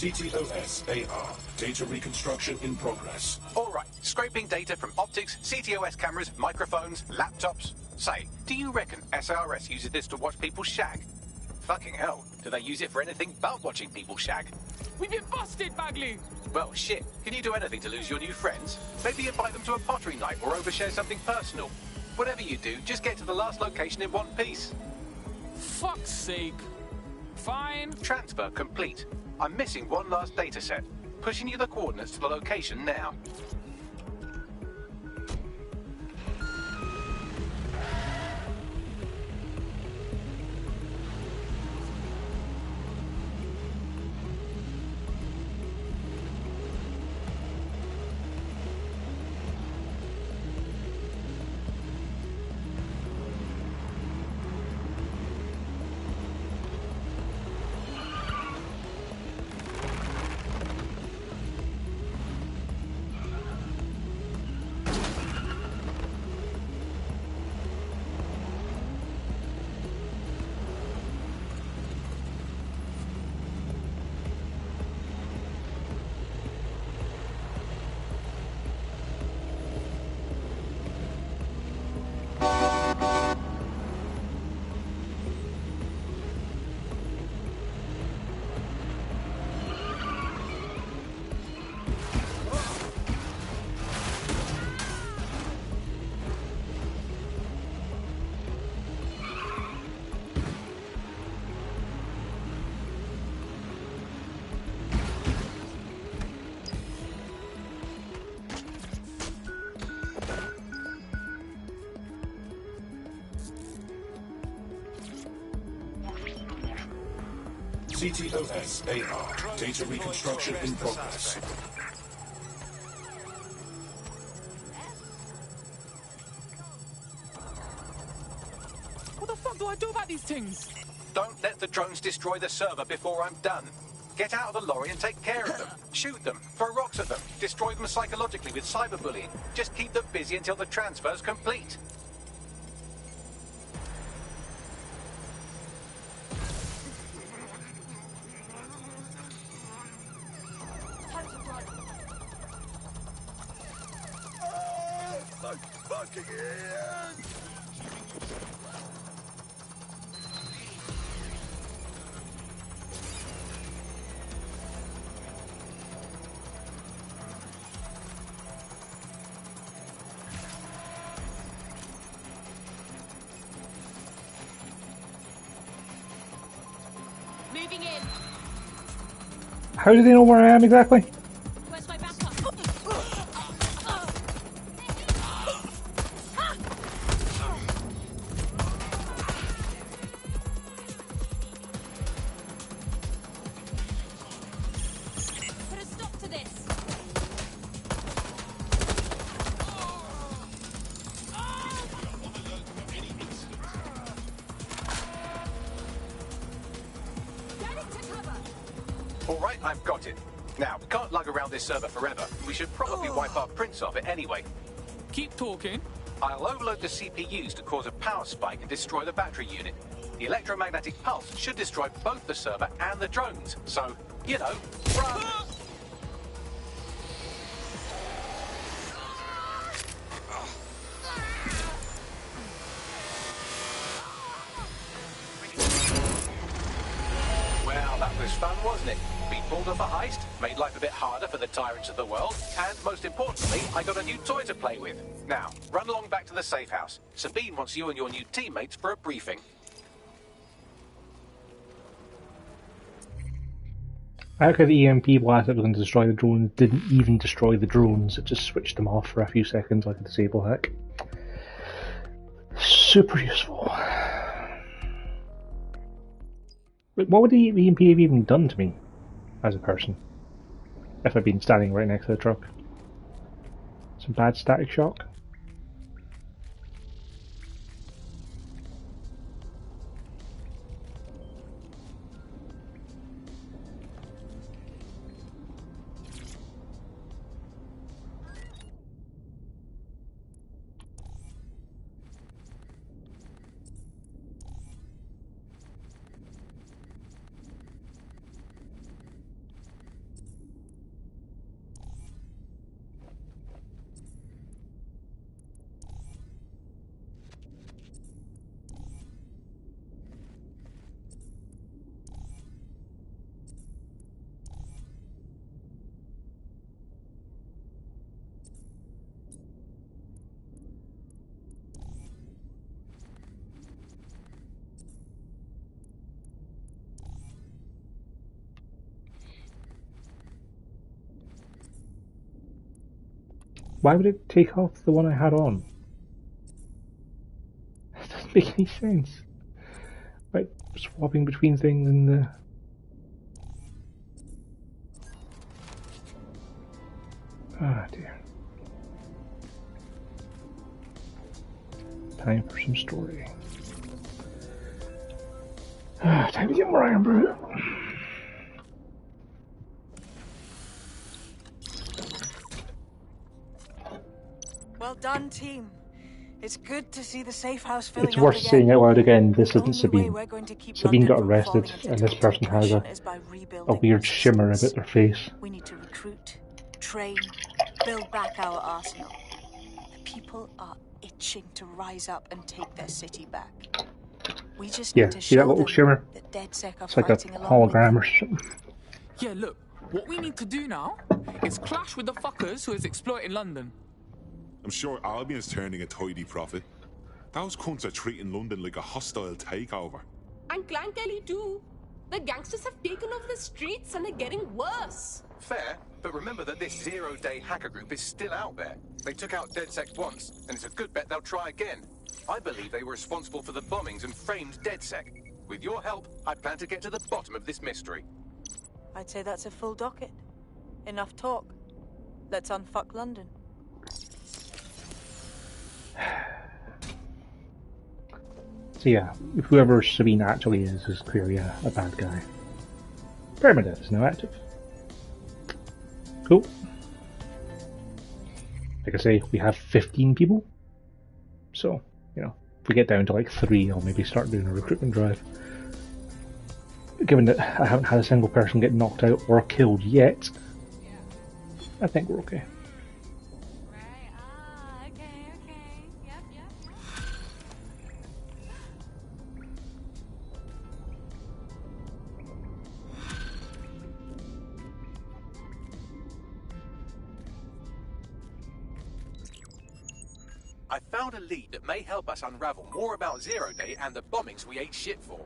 S9: CTOS AR. Data reconstruction in progress.
S13: All right, scraping data from optics, CTOS cameras, microphones, laptops. Say, do you reckon SRS uses this to watch people shag? Fucking hell, do they use it for anything but watching people shag?
S4: We've been busted, Bagley!
S13: Well, shit, can you do anything to lose your new friends? Maybe invite them to a pottery night or overshare something personal. Whatever you do, just get to the last location in one piece.
S4: Fuck's sake. Fine.
S13: Transfer complete. I'm missing one last data set. Pushing you the coordinates to the location now.
S9: CTOS AR. Data reconstruction in progress.
S4: What the fuck do I do about these things?
S13: Don't let the drones destroy the server before I'm done. Get out of the lorry and take care of them. Shoot them, throw rocks at them, destroy them psychologically with cyberbullying. Just keep them busy until the transfer's complete.
S2: Fucking Ian!
S7: Moving in.
S1: How do they know where I am exactly?
S7: Where's my backup? Put a stop to this.
S13: All right, I've got it. Now, we can't lug around this server forever. We should probably wipe our prints off it anyway.
S4: Keep talking.
S13: I'll overload the CPUs to cause a power spike and destroy the battery unit. The electromagnetic pulse should destroy both the server and the drones. So, you know, run! Well, that was fun, wasn't it? We pulled off a heist, made life a bit harder for the tyrants of the world, and most importantly, I got a new toy to play with. Now, run along back to the safe house. Sabine wants you and your new teammates for a briefing.
S1: I like how the EMP blast that was going to destroy the drones didn't even destroy the drones, it just switched them off for a few seconds like a disable hack. Super useful. But what would the EMP have even done to me as a person if I'd been standing right next to the truck? Some bad static shock? Why would it take off the one I had on? It doesn't make any sense. Like, swapping between things in the... Ah, dear. Time for some story. Ah, time to get more iron brew.
S8: Well done, team. It's good to see the safe house filling
S1: It's
S8: up
S1: worth
S8: again.
S1: saying out loud again, this
S8: The
S1: isn't
S8: only way
S1: Sabine.
S8: we're going to keep
S1: Sabine got
S8: London from
S1: arrested,
S8: falling into
S1: and this
S8: total
S1: person has
S8: depression is by
S1: a
S8: rebuilding
S1: weird
S8: our
S1: shimmer
S8: systems.
S1: about their face.
S8: We need to recruit, train, build back our arsenal. The people are itching to rise up and take their city back. We just
S1: Yeah,
S8: need to
S1: see that
S8: show
S1: little
S8: them
S1: shimmer?
S8: that DedSec are
S1: It's like a
S8: fighting along with
S1: hologram
S8: them.
S1: or something.
S4: Yeah, look, what we need to do now is clash with the fuckers who is exploiting London.
S18: I'm sure Albion's turning a tidy profit. Those cunts are treating London like a hostile takeover.
S7: And Clan Kelly too. The gangsters have taken over the streets and are getting worse.
S13: Fair, but remember that this zero-day hacker group is still out there. They took out DedSec once, and it's a good bet they'll try again. I believe they were responsible for the bombings and framed DedSec. With your help, I plan to get to the bottom of this mystery.
S8: I'd say that's a full docket. Enough talk. Let's unfuck London.
S1: So yeah, whoever Sabine actually is clearly a bad guy. Permadeath is now active. Cool. Like I say, we have 15 people. So, you know, if we get down to like 3, I'll maybe start doing a recruitment drive. But given that I haven't had a single person get knocked out or killed yet, I think we're okay.
S13: I found a lead that may help us unravel more about Zero Day and the bombings we ate shit for.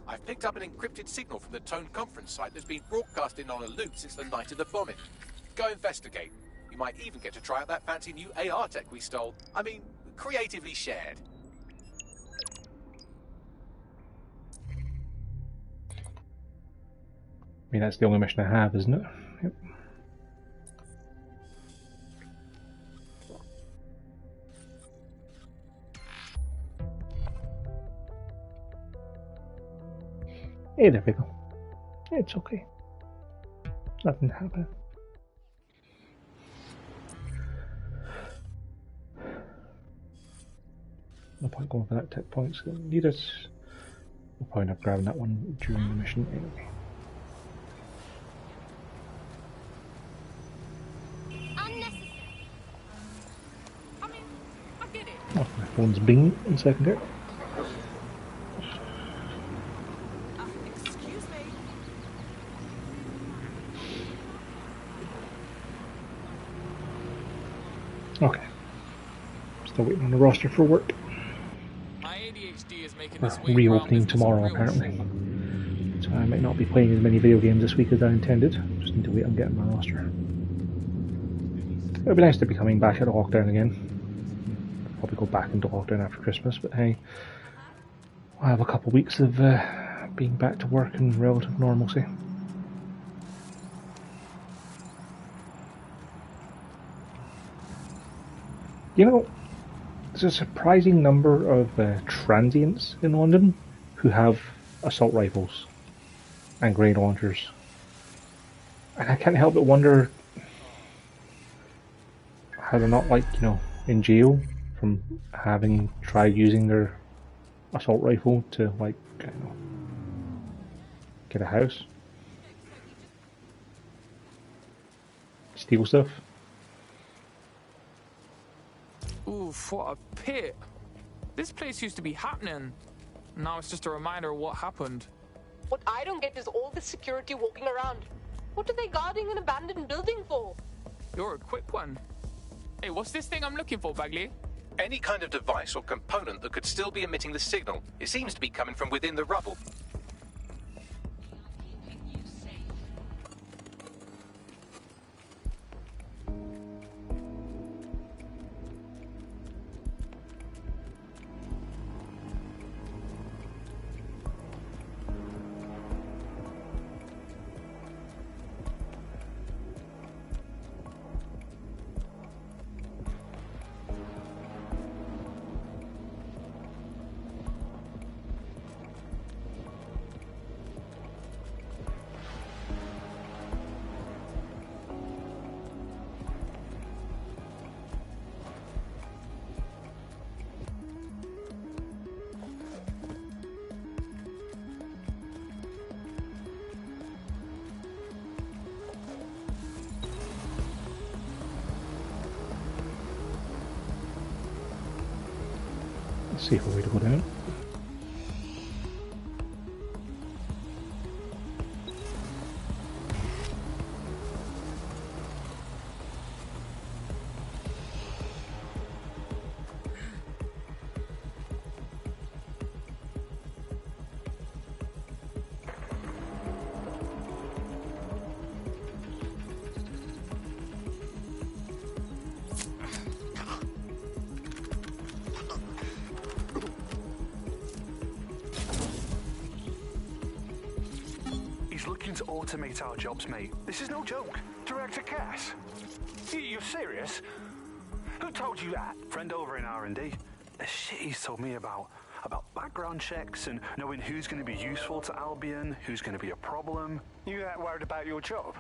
S13: I've picked up an encrypted signal from the Tone conference site that's been broadcasting on a loop since the night of the bombing. Go investigate. You might even get to try out that fancy new AR tech we stole. I mean, creatively shared.
S1: I mean, that's the only mission I have, isn't it? Yep. Hey, there we go. It's okay. Nothing happened. No point going for that tech points. Need it. No point of grabbing that one during the mission anyway.
S11: Unnecessary. I mean, I get it.
S1: Oh, my phone's binging in secondary.
S11: Excuse me.
S1: Okay. Still waiting on the roster for work.
S4: My ADHD is making
S1: We're
S4: this way
S1: reopening tomorrow, apparently. So I might not be playing as many video games this week as I intended. Just need to wait on getting my roster. It would be nice to be coming back out of lockdown again. Probably go back into lockdown after Christmas, but hey, I'll have a couple of weeks of being back to work in relative normalcy. You know, there's a surprising number of transients in London who have assault rifles and grenade launchers. And I can't help but wonder how they're not, like, you know, in jail from having tried using their assault rifle to, like, I don't know, get a house, steal stuff.
S4: Oof, what a pit. This place used to be happening. Now it's just a reminder of what happened.
S7: What I don't get is all the security walking around. What are they guarding an abandoned building for?
S4: You're a quick one. Hey, what's this thing I'm looking for, Bagley?
S13: Any kind of device or component that could still be emitting the signal. It seems to be coming from within the rubble.
S1: Safer way to go down.
S16: looking to automate our jobs, mate. This is no joke.
S5: Director Cass? You're serious? Who told you that?
S16: Friend over in R&D. The shit he's told me about background checks and knowing who's going to be useful to Albion, who's going to be a problem.
S5: You that worried about your job?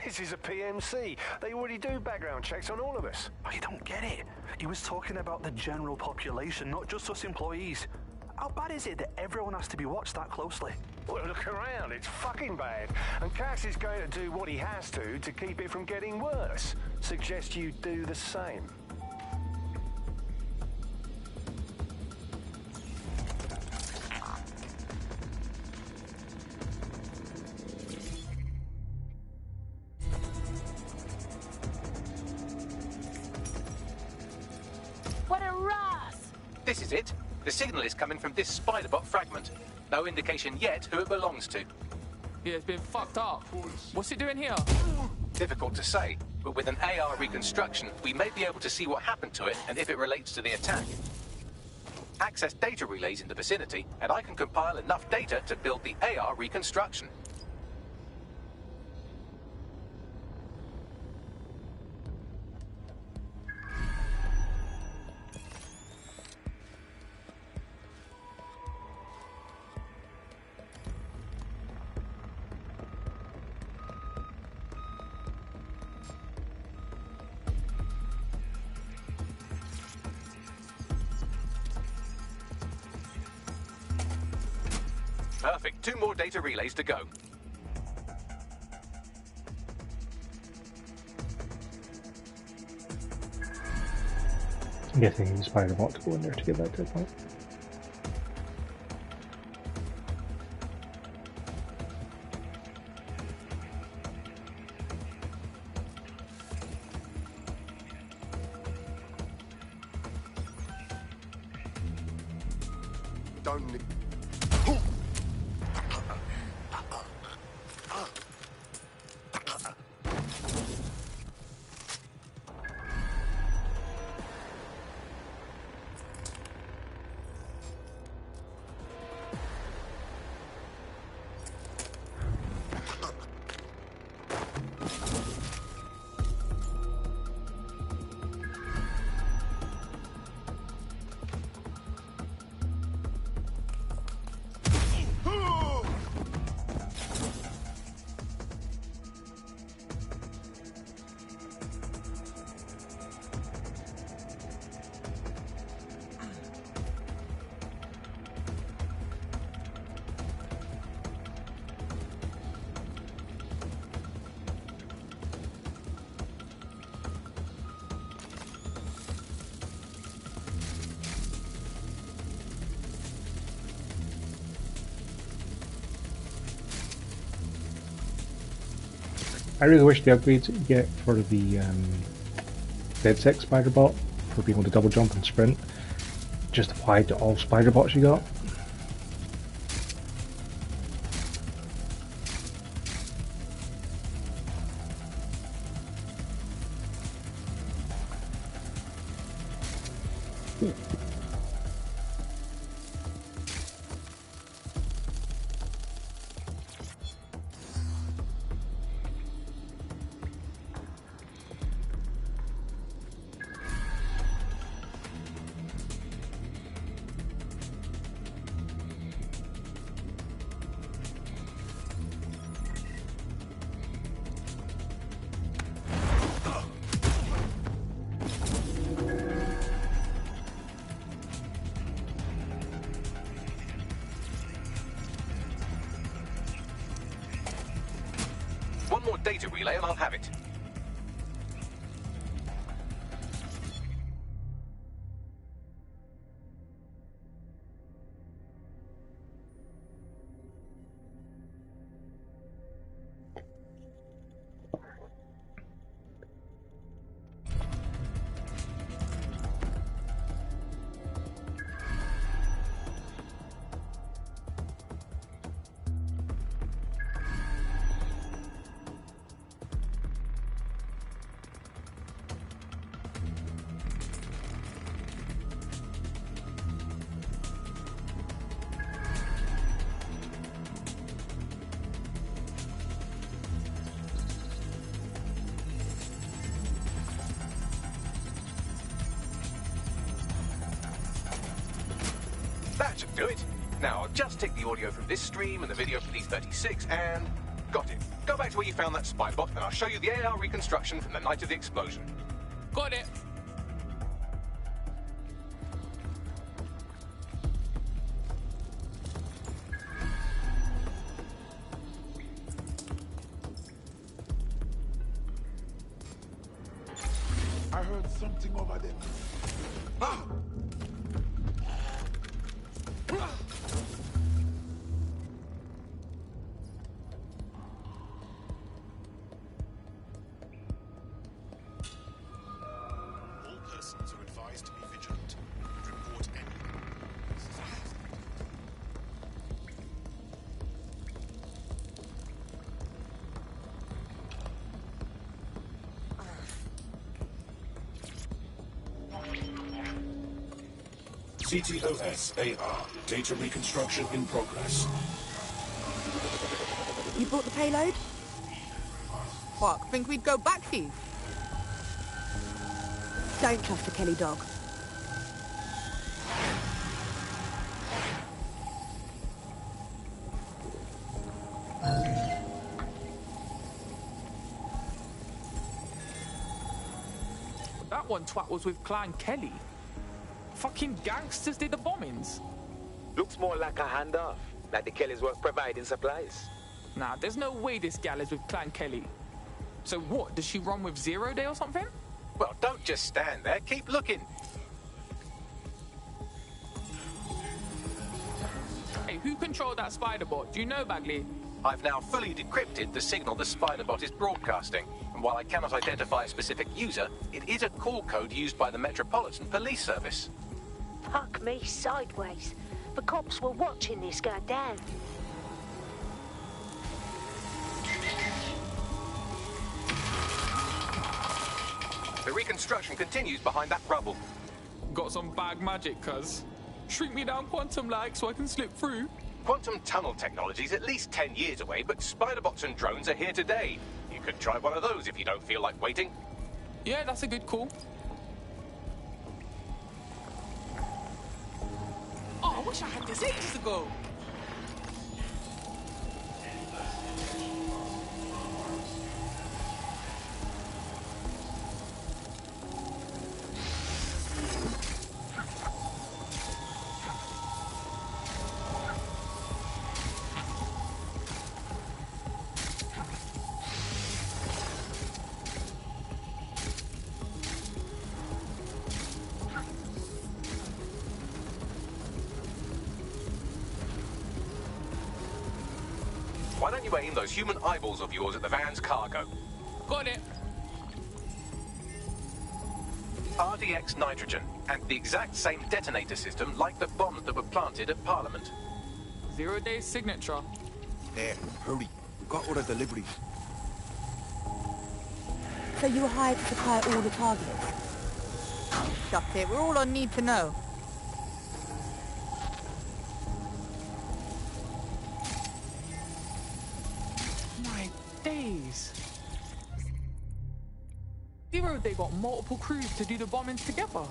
S5: This is a PMC. They already do background checks on all of us.
S16: Oh, you don't get it. He was talking about the general population, not just us employees. How bad is it that everyone has to be watched that closely?
S5: Well, look around. It's fucking bad. And Cass is going to do what he has to keep it from getting worse. Suggest you do the same.
S3: What a russ!
S13: This is it. The signal is coming from this spider-bot fragment. No indication yet who it belongs to.
S4: Yeah, it's been fucked up. What's it doing here?
S13: Difficult to say, but with an AR reconstruction, we may be able to see what happened to it and if it relates to the attack. Access data relays in the vicinity, and I can compile enough data to build the AR reconstruction. Perfect. 2 more data relays to go.
S1: I'm guessing the spider bot to go in there to get that dead point.
S2: Don't.
S1: I really wish the upgrades that you get for the Dead Sec spider bot, for being able to double jump and sprint, just applied to all spider bots you got.
S13: One more data relay and I'll have it. Do it. Now, I'll just take the audio from this stream and the video from these 36 and... Got it. Go back to where you found that spider bot and I'll show you the AR reconstruction from the night of the explosion.
S4: Got it.
S9: I heard something over there. Ah!
S18: All persons are advised to be vigilant. Report any.
S19: CTOS AR. Data reconstruction in progress.
S20: You brought the payload?
S21: Fuck, think we'd go back here?
S20: Don't trust the Kelly dog.
S4: That one twat was with Clan Kelly. Fucking gangsters did the bombings.
S22: Looks more like a handoff, like the Kellys were providing supplies.
S4: Nah, there's no way this gal is with Clan Kelly. So what, does she run with 0 Day or something?
S13: Well, don't just stand there. Keep looking.
S4: Hey, who controlled that spider bot? Do you know, Bagley?
S13: I've now fully decrypted the signal the spider bot is broadcasting. And while I cannot identify a specific user, it is a call code used by the Metropolitan Police Service.
S23: Fuck me sideways. The cops were watching this go down.
S13: The reconstruction continues behind that rubble.
S4: Got some bag magic, cuz. Shrink me down quantum-like so I can slip through.
S13: Quantum tunnel technology is at least 10 years away, but spider-bots and drones are here today. You could try one of those if you don't feel like waiting.
S4: Yeah, that's a good call.
S21: Oh, I wish I had this ages ago.
S13: Why don't you aim those human eyeballs of yours at the van's cargo?
S4: Got it.
S13: RDX nitrogen, and the exact same detonator system like the bombs that were planted at Parliament.
S4: 0 Day signature.
S24: There, hurry. We've got other deliveries.
S20: So you were hired to supply all the targets?
S21: Shut it, we're all on need to know.
S4: My days. 0 Day got multiple crews to do the bombings together.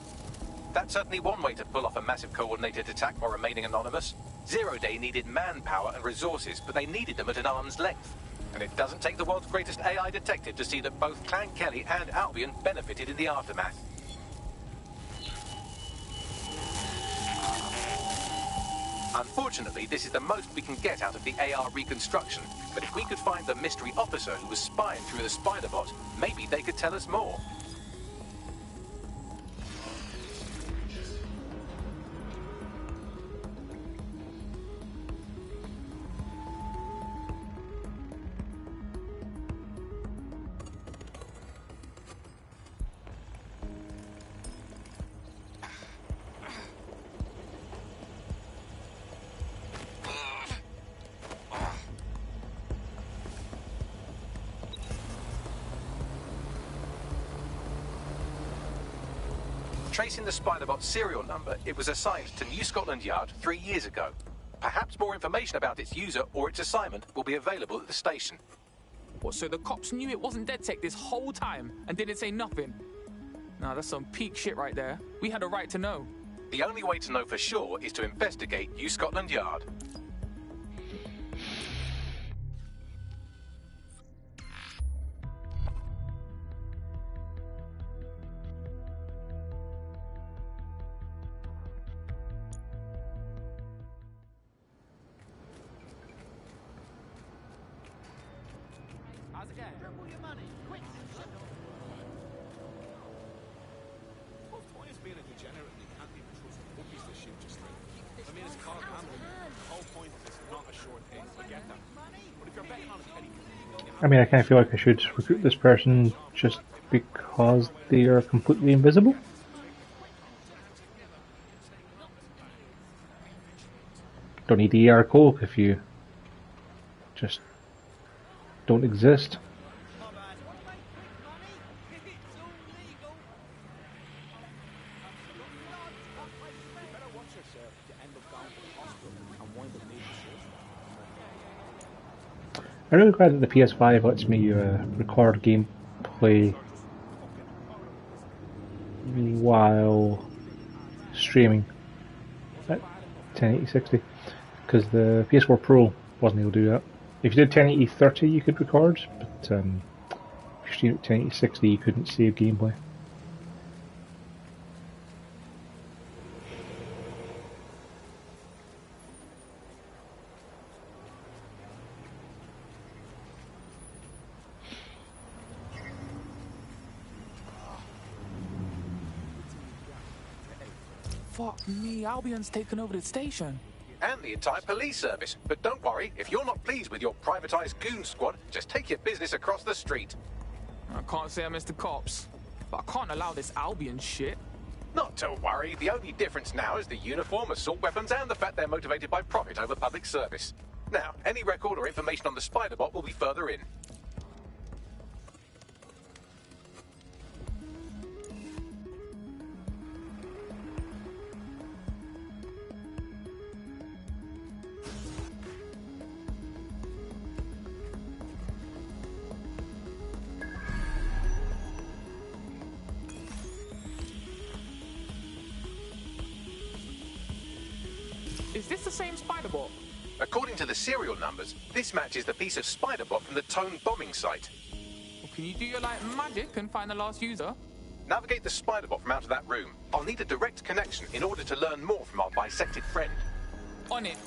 S13: That's certainly one way to pull off a massive coordinated attack while remaining anonymous. 0 Day needed manpower and resources, but they needed them at an arm's length. And it doesn't take the world's greatest AI detective to see that both Clan Kelly and Albion benefited in the aftermath. Unfortunately, this is the most we can get out of the AR reconstruction. But if we could find the mystery officer who was spying through the spider bot, maybe they could tell us more. Tracing the Spiderbot's serial number, it was assigned to New Scotland Yard 3 years ago. Perhaps more information about its user or its assignment will be available at the station.
S4: What, so the cops knew it wasn't DedSec this whole time and didn't say nothing? Nah, that's some peak shit right there. We had a right to know.
S13: The only way to know for sure is to investigate New Scotland Yard.
S3: How's it going?
S14: Triple your money, quick! Both Toya's being a degenerate and he can't even trust the bookies to shoot you straight. I mean, it's called gambling. The whole point is not a short thing. I get that. But if you're betting on a penny...
S1: I mean, I kind of feel like I should recruit this person just because they are completely invisible. Don't need the ER code if you just don't exist. I'm really glad that the PS5 lets me record gameplay while streaming at 1080-60, because the PS4 Pro wasn't able to do that. If you did 1080-30 you could record, but if you streamed at 1080-60 you couldn't save gameplay.
S4: Fuck me, Albion's taken over the station.
S13: And the entire police service. But don't worry, if you're not pleased with your privatised goon squad, just take your business across the street.
S4: I can't say I miss the cops, but I can't allow this Albion shit.
S13: Not to worry, the only difference now is the uniform, assault weapons, and the fact they're motivated by profit over public service. Now, any record or information on the spider bot will be further in.
S4: Is this the same spider bot?
S13: According to the serial numbers, this matches the piece of spider bot from the Tone bombing site.
S4: Well, can you do your like magic and find the last user?
S13: Navigate the spider bot from out of that room. I'll need a direct connection in order to learn more from our bisected friend.
S4: On it.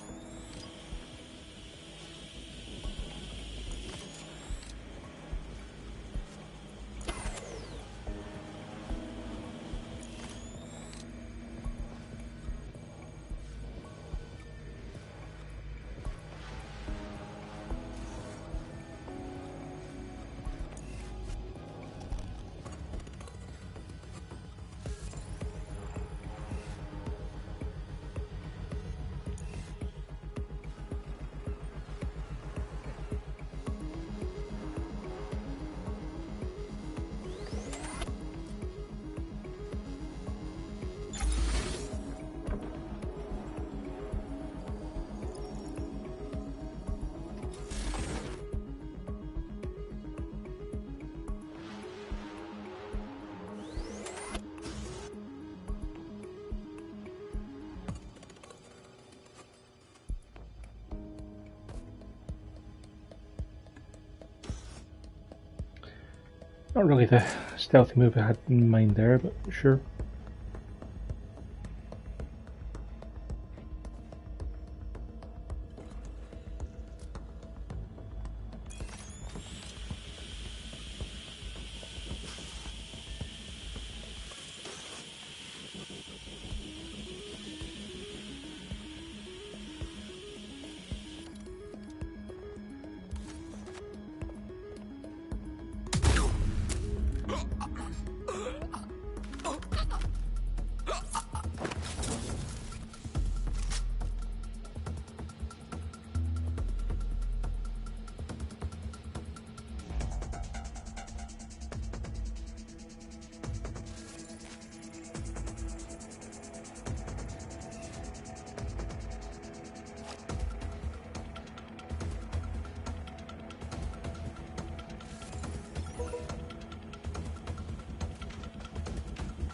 S1: Not really the stealthy move I had in mind there, but sure.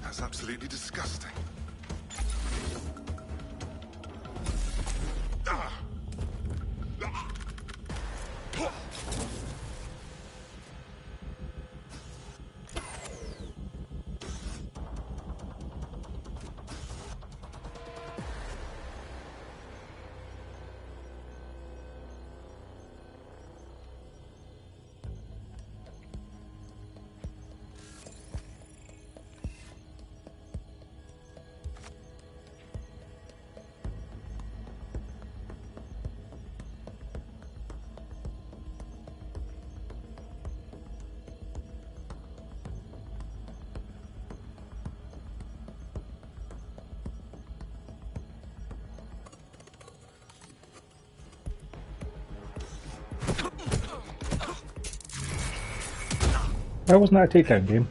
S2: That's absolutely disgusting.
S1: Why wasn't that a takedown game?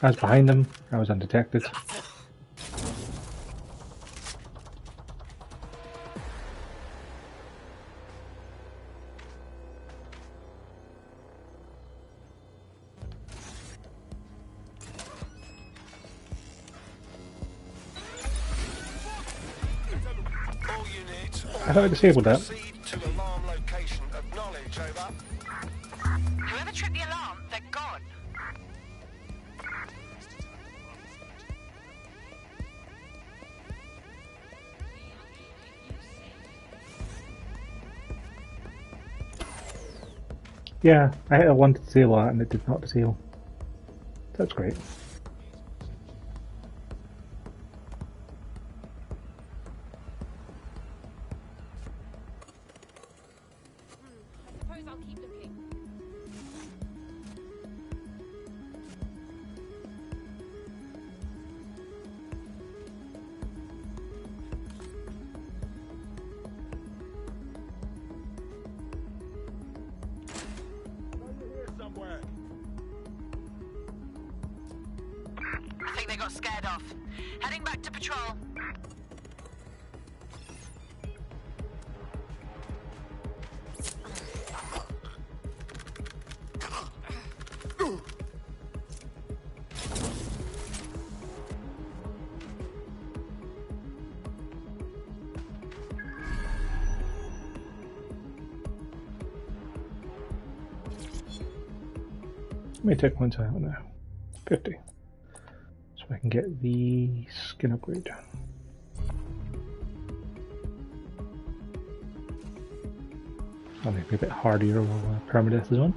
S1: I was behind them, I was undetected. I thought I disabled that.
S23: Whoever tripped the alarm, they're gone.
S1: Yeah, I hit a 1 to disable that and it did not disable. That's great.
S11: I suppose I'll keep looking.
S2: Somewhere.
S23: I think they got scared off. Heading back to patrol.
S1: Let me take one out now. 50. So I can get the skin upgrade. I'll make me a bit hardier while permadeath is on.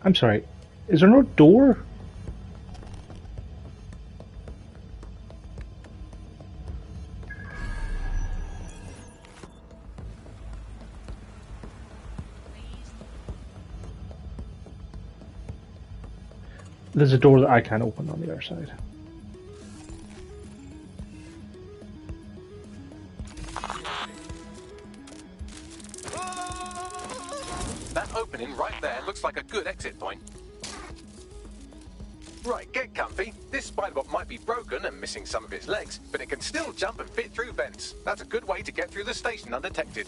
S1: I'm sorry, is there no door? There's a door that I can't open on the other side.
S13: That opening right there looks like a good exit point. Right, get comfy. This spider-bot might be broken and missing some of its legs, but it can still jump and fit through vents. That's a good way to get through the station undetected.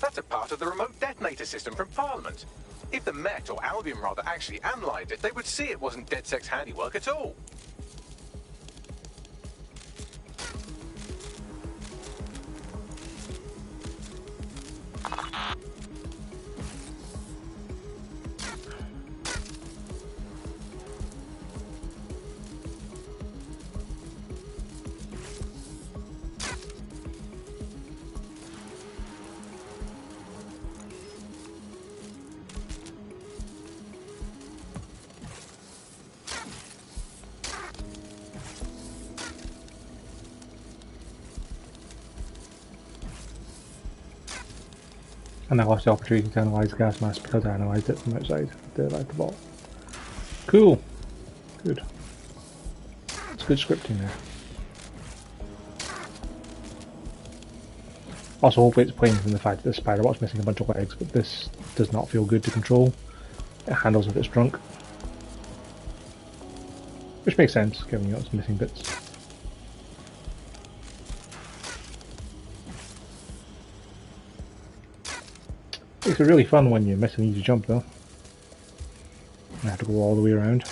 S13: That's a part of the remote detonator system from Parliament. If the Met, or Albion rather, actually analysed it, they would see it wasn't DedSec's handiwork at all.
S1: And I lost the opportunity to analyse the gas mask because I analysed it from outside the vault. Cool. Good. It's good scripting there. Also, hopefully it's playing from the fact that the spider-bot's missing a bunch of legs, but this does not feel good to control. It handles if it's drunk. Which makes sense, given you got some missing bits. Makes it really fun when you miss an easy jump though. I have to go all the way around.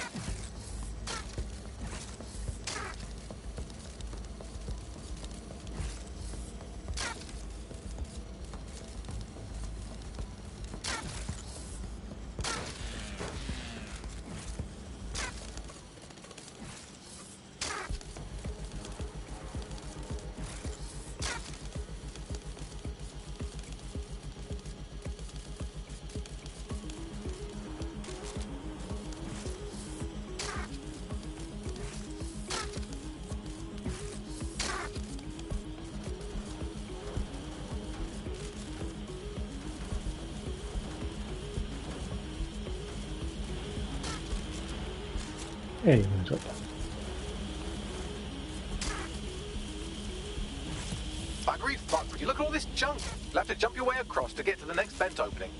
S1: Yeah, he moves up.
S13: Buggery fuck, would you look at all this junk? You'll have to jump your way across to get to the next vent opening.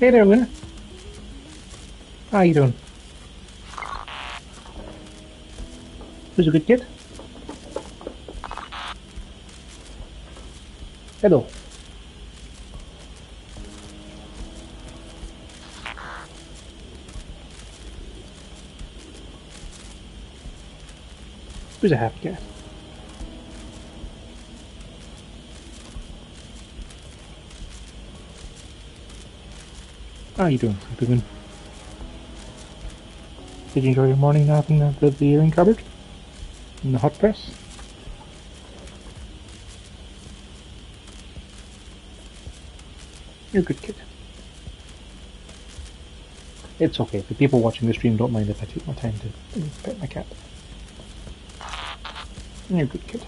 S1: Hey there, Luna. How you doing? Who's a good kid? Hello. Who's a happy cat? How you doing, Sleepyman? Did you enjoy your morning nap in the earring cupboard? In the hot press? You're a good kid. It's okay. The people watching the stream don't mind if I take my time to pet my cat. You're a good kid.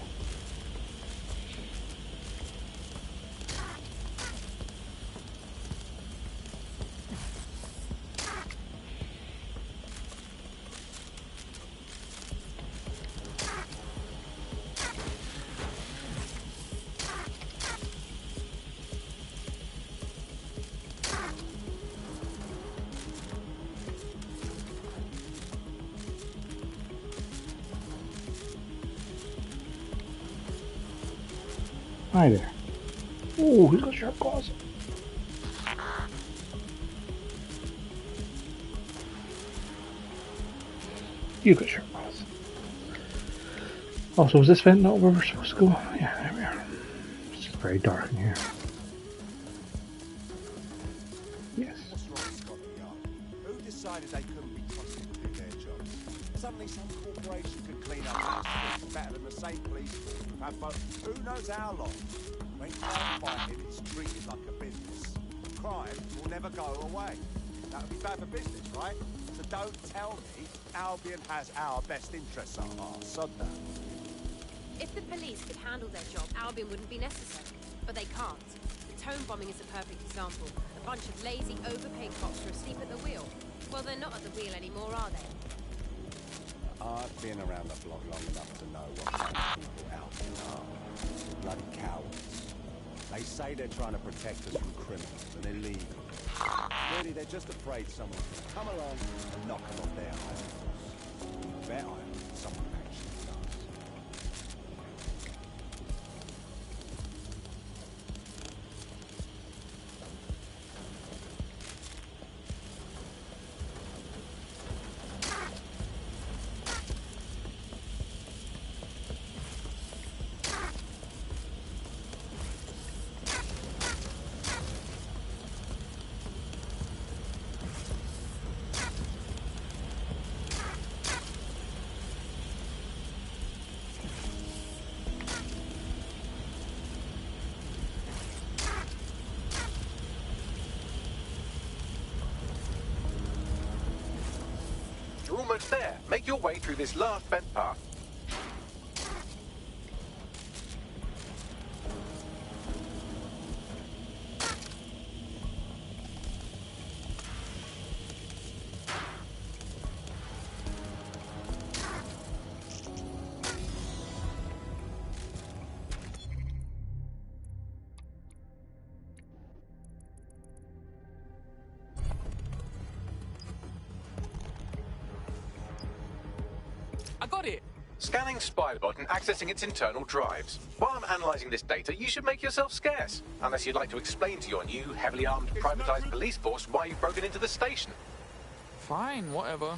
S1: Hi there. Oh, he's got sharp claws. You got sharp claws. Also, is this vent not where we're supposed to go? Yeah, there we are. It's just very dark in here. Yes.
S24: What's wrong, Scotland Yard? Who decided they couldn't be trusted to do their jobs? Suddenly some corporation could clean up our streets better than the same police force we've had for who knows how long. When crime fighting is treated like a business, crime will never go away. That would be bad for business, right? So don't tell me Albion has our best interests at heart. Sod that.
S11: If the police could handle their job, Albion wouldn't be necessary. But they can't. The tone bombing is a perfect example. A bunch of lazy, overpaid cops are asleep at the wheel. Well, they're not at the wheel anymore, are they?
S24: I've been around the block long enough to know what kind of people Albion are. Bloody cowards. They say they're trying to protect us from criminals and illegal. Really, they're just afraid someone can come along and knock them off their high horse. Bet I hope someone actually does.
S13: You're almost there. Make your way through this last vent path.
S4: I got it!
S13: Scanning Spybot and accessing its internal drives. While I'm analysing this data, you should make yourself scarce. Unless you'd like to explain to your new, heavily armed, privatised police force why you've broken into the station.
S4: Fine, whatever.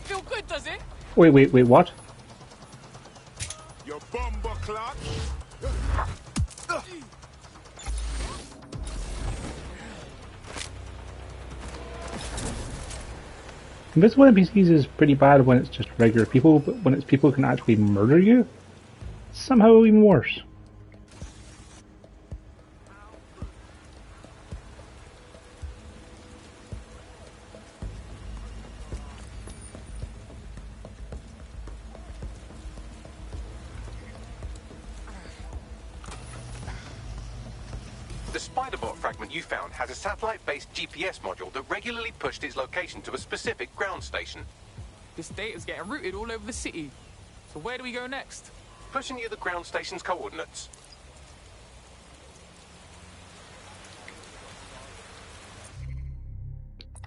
S6: Feel good, does it?
S1: Wait, what?
S14: Your bumper clock.
S1: Invisible NPCs is pretty bad when it's just regular people, but when it's people who can actually murder you, it's somehow even worse.
S13: The Spiderbot fragment you found has a satellite-based GPS module that regularly pushed its location to a specific ground station.
S4: This data's getting routed all over the city. So where do we go next?
S13: Pushing you the ground station's coordinates.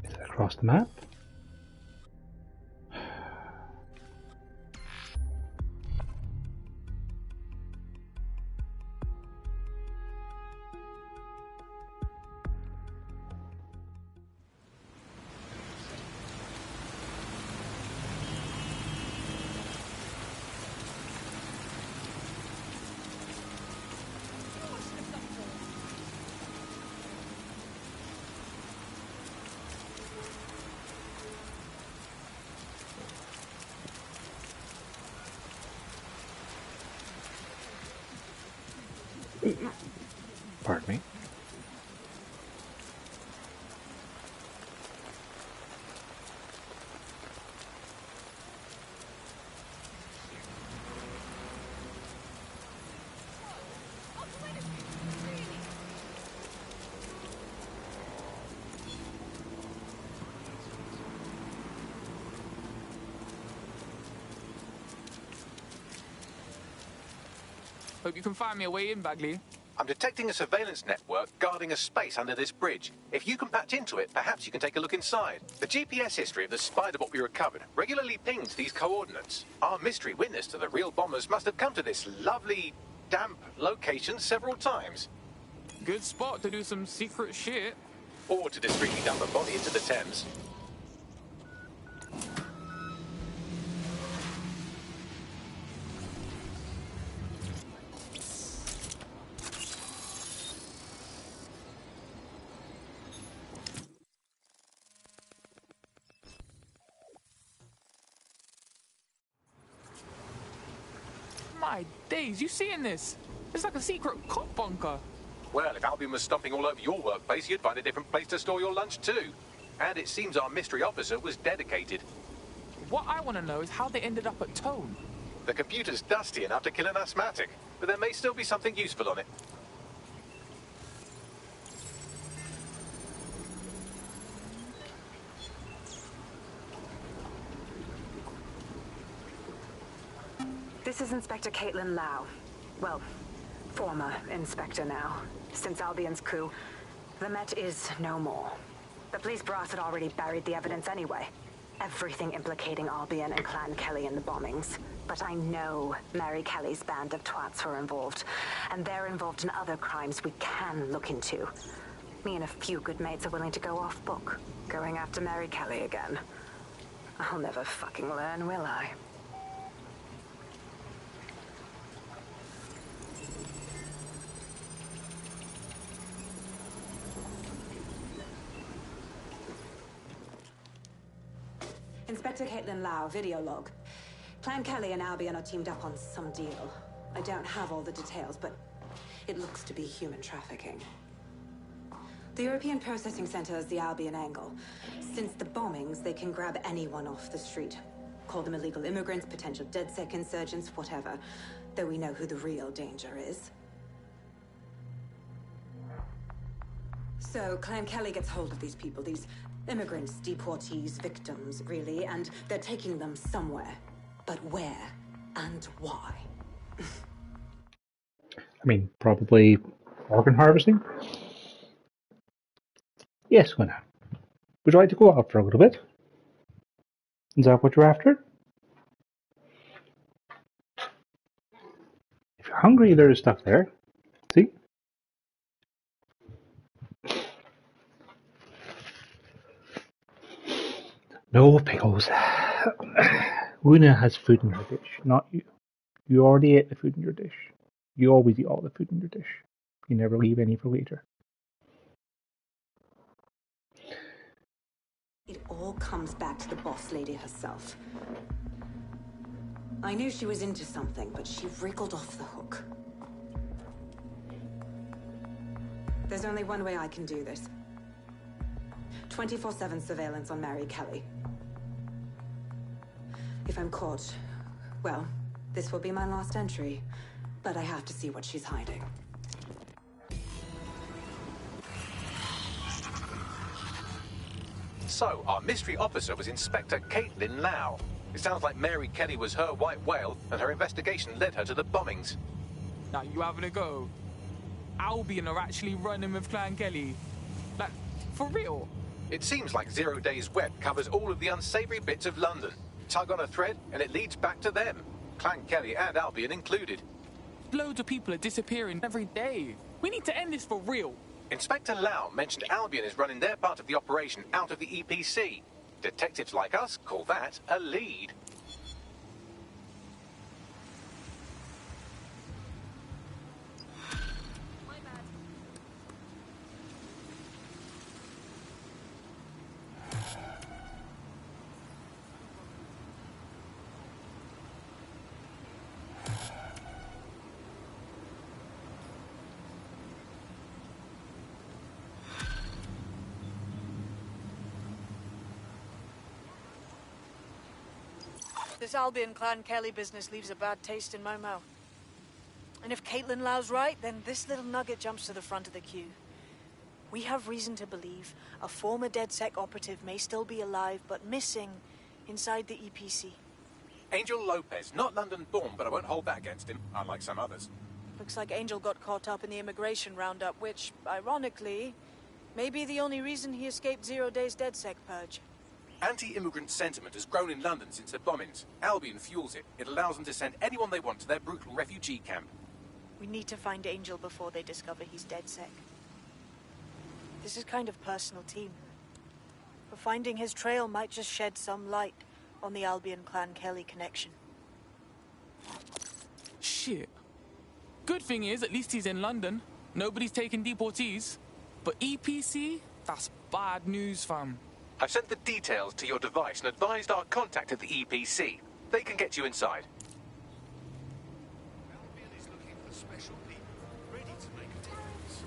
S1: Is it across the map? Pardon me.
S4: Hope you can find me a way in, Bagley.
S13: I'm detecting a surveillance network guarding a space under this bridge. If you can patch into it, perhaps you can take a look inside. The GPS history of the Spiderbot we recovered regularly pings these coordinates. Our mystery witness to the real bombers must have come to this lovely, damp location several times.
S4: Good spot to do some secret shit.
S13: Or to discreetly dump a body into the Thames.
S4: My days, you seeing this? It's like a secret cop bunker.
S13: Well, if Albion was stomping all over your workplace, you'd find a different place to store your lunch too. And it seems our mystery officer was dedicated.
S4: What I want to know is how they ended up at Tone.
S13: The computer's dusty enough to kill an asthmatic, but there may still be something useful on it.
S10: This is Inspector Caitlin Lau. Well, former inspector now. Since Albion's coup, the Met is no more. The police brass had already buried the evidence anyway. Everything implicating Albion and Clan Kelly in the bombings. But I know Mary Kelly's band of twats were involved, and they're involved in other crimes we can look into. Me and a few good mates are willing to go off book, going after Mary Kelly again. I'll never fucking learn, will I? Inspector Caitlin Lau, video log. Clan Kelly and Albion are teamed up on some deal. I don't have all the details, but it looks to be human trafficking. The European Processing Center is the Albion angle. Since the bombings, they can grab anyone off the street. Call them illegal immigrants, potential DedSec insurgents, whatever. Though we know who the real danger is. So, Clan Kelly gets hold of these people, these immigrants, deportees, victims, really, and they're taking them somewhere. But where and why?
S1: I mean, probably organ harvesting? Yes, Winna. Would you like to go out for a little bit? Is that what you're after? If you're hungry, there's stuff there. See? No pickles. Una has food in her dish, not you. You already ate the food in your dish. You always eat all the food in your dish. You never leave any for later.
S10: It all all comes back to the boss lady herself. I knew she was into something, but she wriggled off the hook. There's only one way I can do this. 24/7 surveillance on Mary Kelly. If I'm caught, well, this will be my last entry. But I have to see what she's hiding.
S13: So, our mystery officer was Inspector Caitlin Lau. It sounds like Mary Kelly was her white whale, and her investigation led her to the bombings.
S4: Now, you having a go? Albion are actually running with Clan Kelly. Like, for real?
S13: It seems like 0 Days Web covers all of the unsavory bits of London. Tug on a thread, and it leads back to them. Clan Kelly and Albion included.
S4: Loads of people are disappearing every day. We need to end this for real.
S13: Inspector Lau mentioned Albion is running their part of the operation out of the EPC. Detectives like us call that a lead.
S8: This Albion Clan Kelly business leaves a bad taste in my mouth. And if Caitlin Lau's right, then this little nugget jumps to the front of the queue. We have reason to believe a former DedSec operative may still be alive, but missing inside the EPC.
S13: Angel Lopez, not London-born, but I won't hold that against him, unlike some others.
S8: Looks like Angel got caught up in the immigration roundup, which, ironically, may be the only reason he escaped 0 Days DedSec purge.
S13: Anti-immigrant sentiment has grown in London since the bombings. Albion fuels it. It allows them to send anyone they want to their brutal refugee camp.
S8: We need to find Angel before they discover he's DedSec. This is kind of personal team. But finding his trail might just shed some light on the Albion Clan Kelly connection.
S4: Shit. Good thing is, at least he's in London. Nobody's taking deportees. But EPC? That's bad news, fam.
S13: I've sent the details to your device and advised our contact at the EPC. They can get you inside.
S14: Albion is looking for special people, ready to make a difference.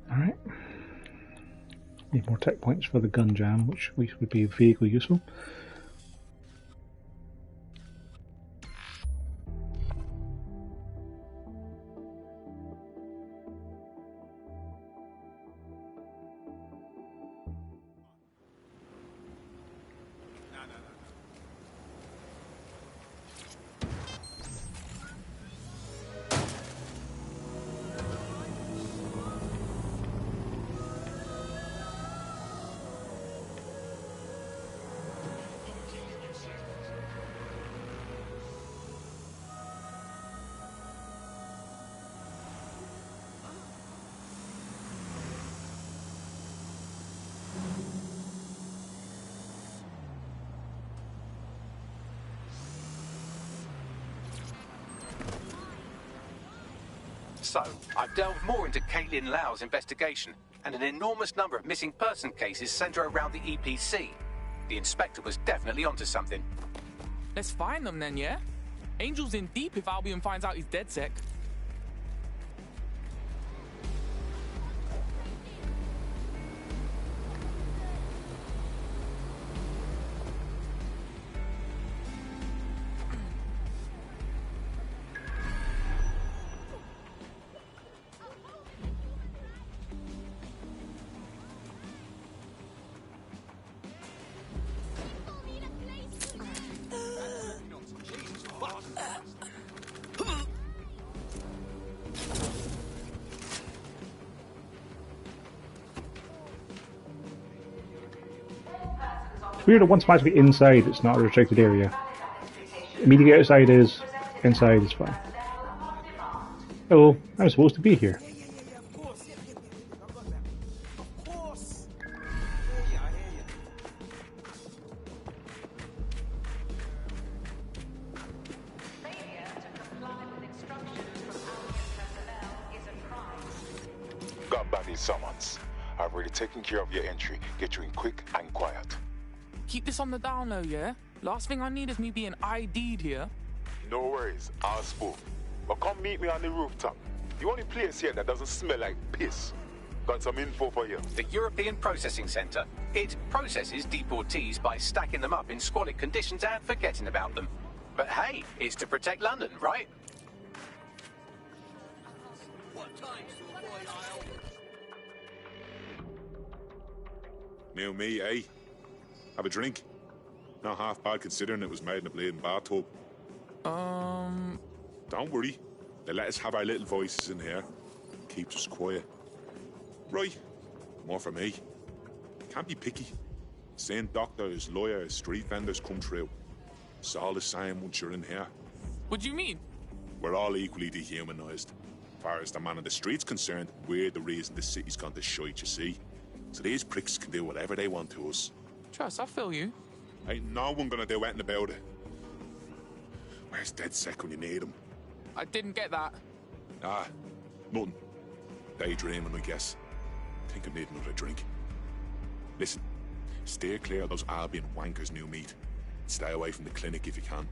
S1: Alright. Need more tech points for the gun jam, which would be vaguely useful.
S13: So, I've delved more into Caitlin Lau's investigation, and an enormous number of missing person cases centre around the EPC. The inspector was definitely onto something.
S4: Let's find them then, yeah? Angel's in deep if Albion finds out he's DedSec.
S1: Weird that once magically inside, it's not a restricted area. Immediately outside is, inside is fine. Hello, I'm supposed to be here.
S7: Stop by these summons. I've already taken care of your entry. Get you in quick and quiet.
S4: Keep this on the down low, yeah? Last thing I need is me being ID'd here.
S7: No worries, I'll spoof. But come meet me on the rooftop. The only place here that doesn't smell like piss. Got some info for you.
S13: The European Processing Centre. It processes deportees by stacking them up in squalid conditions and forgetting about them. But hey, it's to protect London, right?
S18: Now me, eh? Have a drink. Not half bad considering it was made in a bleeding bathtub. Don't worry. They let us have our little voices in here. Keeps us quiet. Right. More for me. Can't be picky. Seeing doctors, lawyers, street vendors come through. It's all the same once you're in here.
S4: What do you mean?
S18: We're all equally dehumanised. As far as the man on the street's concerned, we're the reason the city's gone to shite, you see. So these pricks can do whatever they want to us.
S4: Trust, I feel you.
S18: Ain't no one gonna do anything about it. Where's DedSec when you need him?
S4: I didn't get that.
S18: Ah, nothing. Daydreaming, I guess. Think I need another drink. Listen, steer clear of those Albion wankers' new meat. Stay away from the clinic if you can.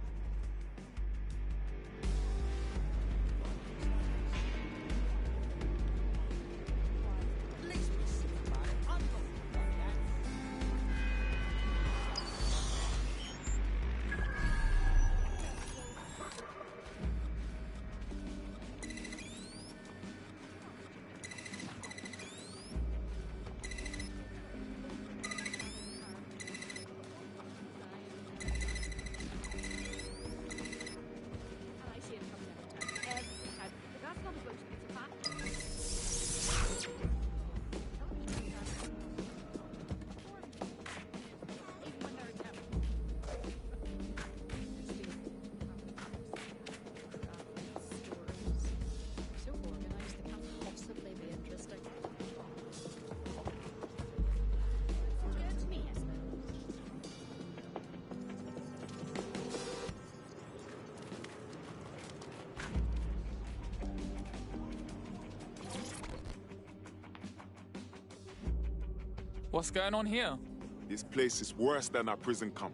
S4: What's going on here?
S7: This place is worse than a prison camp.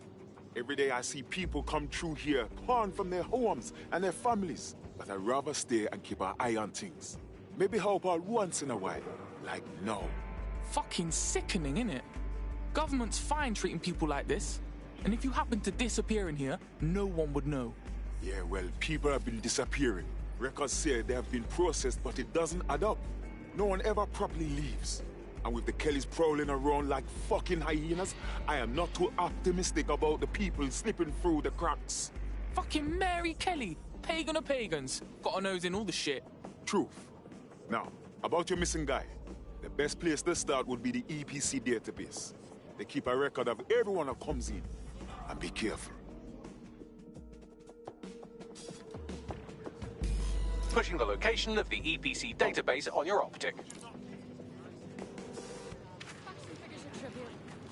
S7: Every day I see people come through here, torn from their homes and their families. But I'd rather stay and keep an eye on things. Maybe help out once in a while. Like now.
S4: Fucking sickening, innit? Government's fine treating people like this. And if you happen to disappear in here, no one would know.
S7: Yeah, well, people have been disappearing. Records say they have been processed, but it doesn't add up. No one ever properly leaves. And with the Kellys prowling around like fucking hyenas, I am not too optimistic about the people slipping through the cracks.
S4: Fucking Mary Kelly, pagan of pagans. Got a nose in all the shit.
S7: Truth. Now, about your missing guy. The best place to start would be the EPC database. They keep a record of everyone who comes in. And be careful.
S13: Pushing the location of the EPC database on your optic.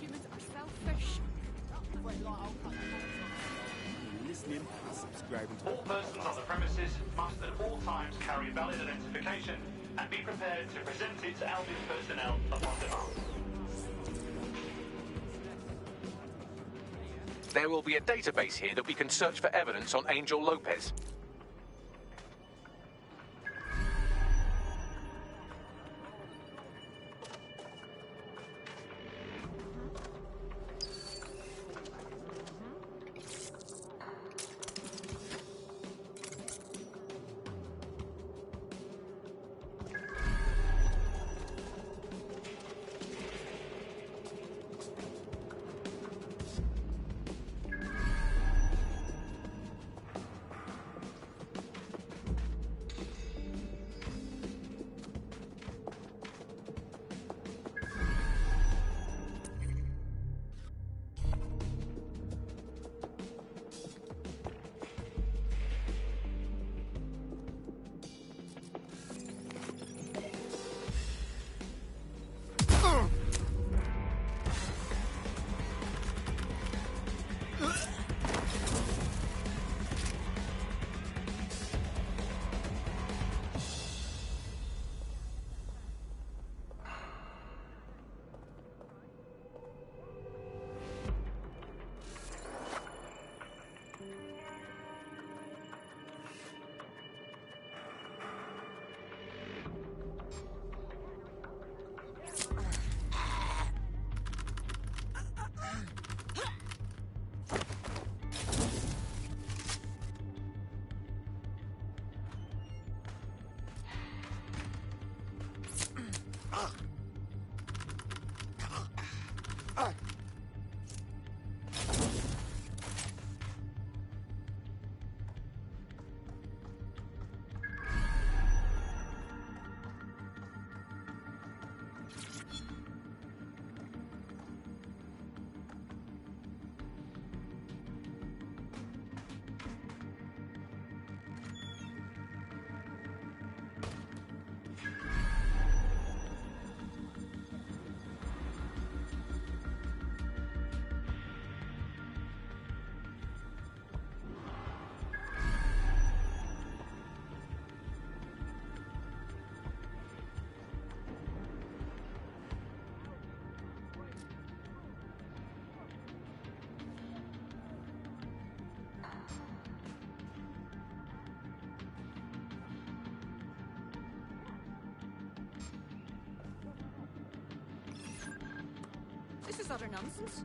S6: Humans are selfish.
S24: Listening and subscribing to
S12: All persons on the premises must at all times carry valid identification and be prepared to present it to Albion personnel upon demand.
S13: There will be a database here that we can search for evidence on Angel Lopez.
S5: this utter nonsense?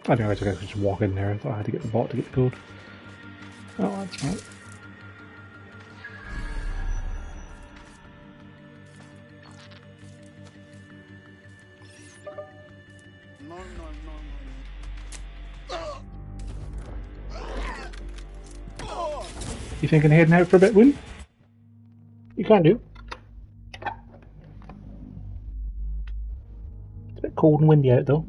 S1: I don't know, I could just walk in there. I thought I had to get the bot to get the code. Oh, that's right. You thinking of heading out for a bit, Win? You can do. It's a bit cold and windy out though.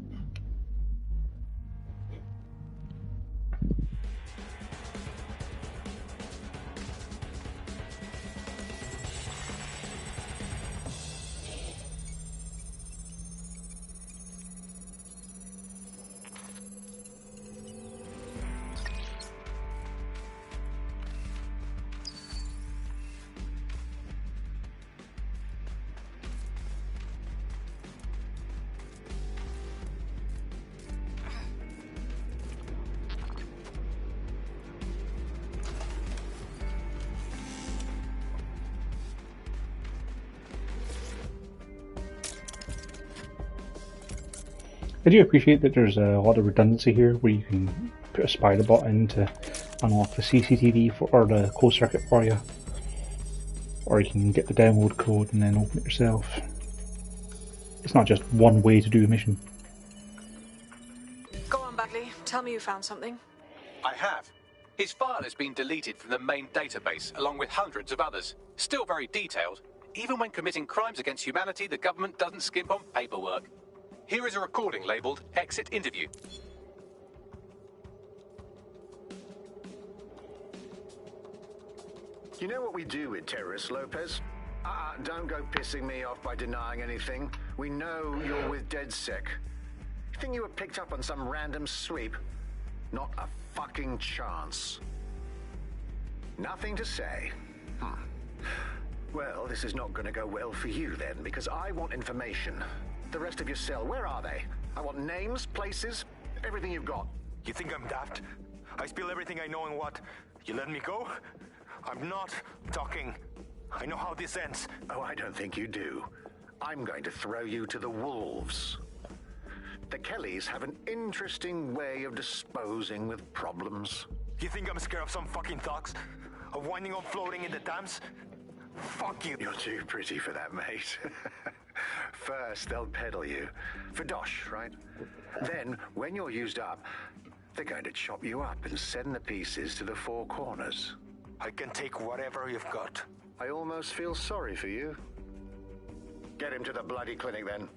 S1: I do appreciate that there's a lot of redundancy here where you can put a spider bot in to unlock the CCTV or the closed circuit for you. Or you can get the download code and then open it yourself. It's not just one way to do a mission.
S8: Go on, Bagley. Tell me you found something.
S13: I have. His file has been deleted from the main database, along with hundreds of others. Still very detailed. Even when committing crimes against humanity, the government doesn't skimp on paperwork. Here is a recording labelled Exit Interview.
S15: You know what we do with terrorists, Lopez? Don't go pissing me off by denying anything. We know you're with DedSec. You think you were picked up on some random sweep? Not a fucking chance. Nothing to say. Well, this is not going to go well for you then, because I want information. The rest of your cell, where are they? I want names, places, everything you've got.
S16: You think I'm daft? I spill everything I know and what? You let me go? I'm not talking. I know how this ends.
S15: Oh, I don't think you do. I'm going to throw you to the wolves. The Kellys have an interesting way of disposing with problems.
S16: You think I'm scared of some fucking thugs? Of winding up floating in the dams? Fuck you.
S15: You're too pretty for that, mate. First, they'll peddle you. For dosh, right? Then, when you're used up, they're going to chop you up and send the pieces to the four corners.
S16: I can take whatever you've got.
S15: I almost feel sorry for you. Get him to the bloody clinic, then.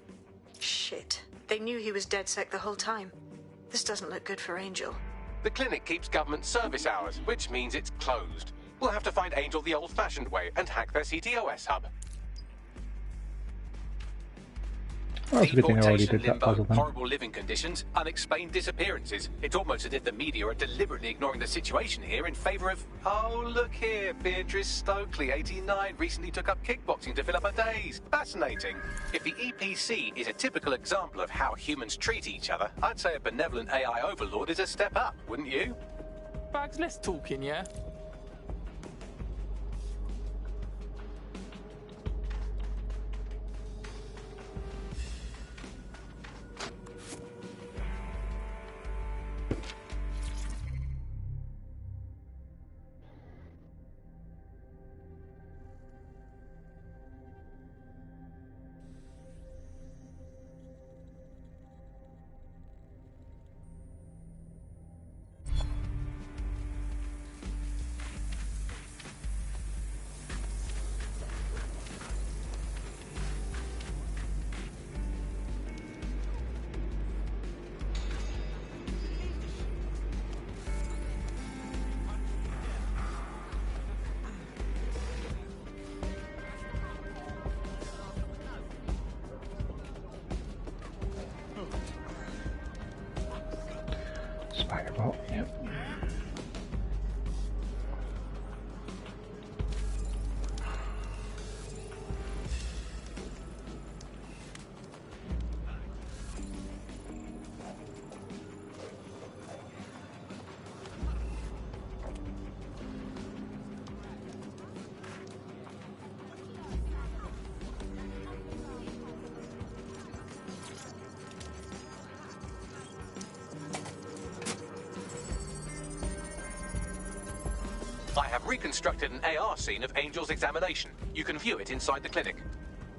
S8: Shit. They knew he was DedSec the whole time. This doesn't look good for Angel.
S13: The clinic keeps government service hours, which means it's closed. We'll have to find Angel the old-fashioned way and hack their CTOS hub.
S1: Well, that's a good thing I already did that puzzle then.
S13: Horrible living conditions, unexplained disappearances. It's almost as if the media are deliberately ignoring the situation here in favour of... Oh, look here, Beatrice Stokely, 89, recently took up kickboxing to fill up her days. Fascinating. If the EPC is a typical example of how humans treat each other, I'd say a benevolent AI overlord is a step up, wouldn't you?
S4: Bags, less talking, yeah?
S13: reconstructed an AR scene of Angel's examination. You can view it inside the clinic.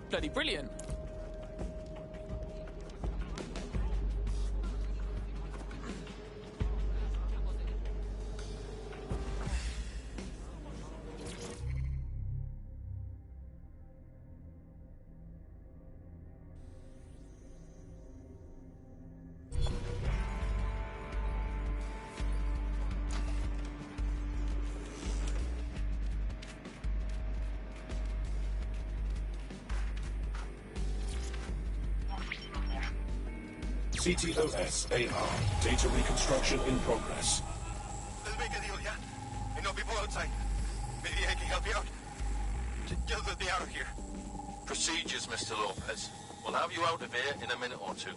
S4: Bloody brilliant.
S5: CTOS AR. Data reconstruction in progress.
S2: Let's make a deal, yeah? I know people outside. Maybe I can help you out. Just let me out of here.
S9: Procedures, Mr. Lopez. We'll have you out of here in a minute or two.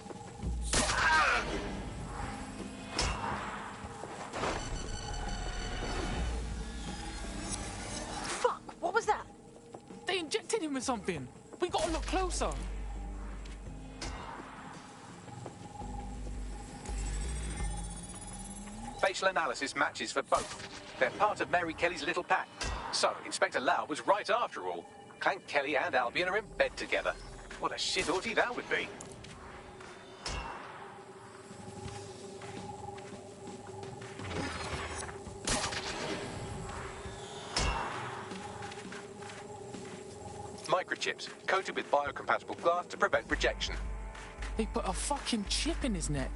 S8: Fuck! What was that?
S4: They injected him with something. We gotta look closer.
S13: Facial analysis matches for both. They're part of Mary Kelly's little pack. So, Inspector Lau was right after all. Clank Kelly and Albion are in bed together. What a shit orgy that would be. Microchips, coated with biocompatible glass to prevent rejection.
S4: They put a fucking chip in his neck.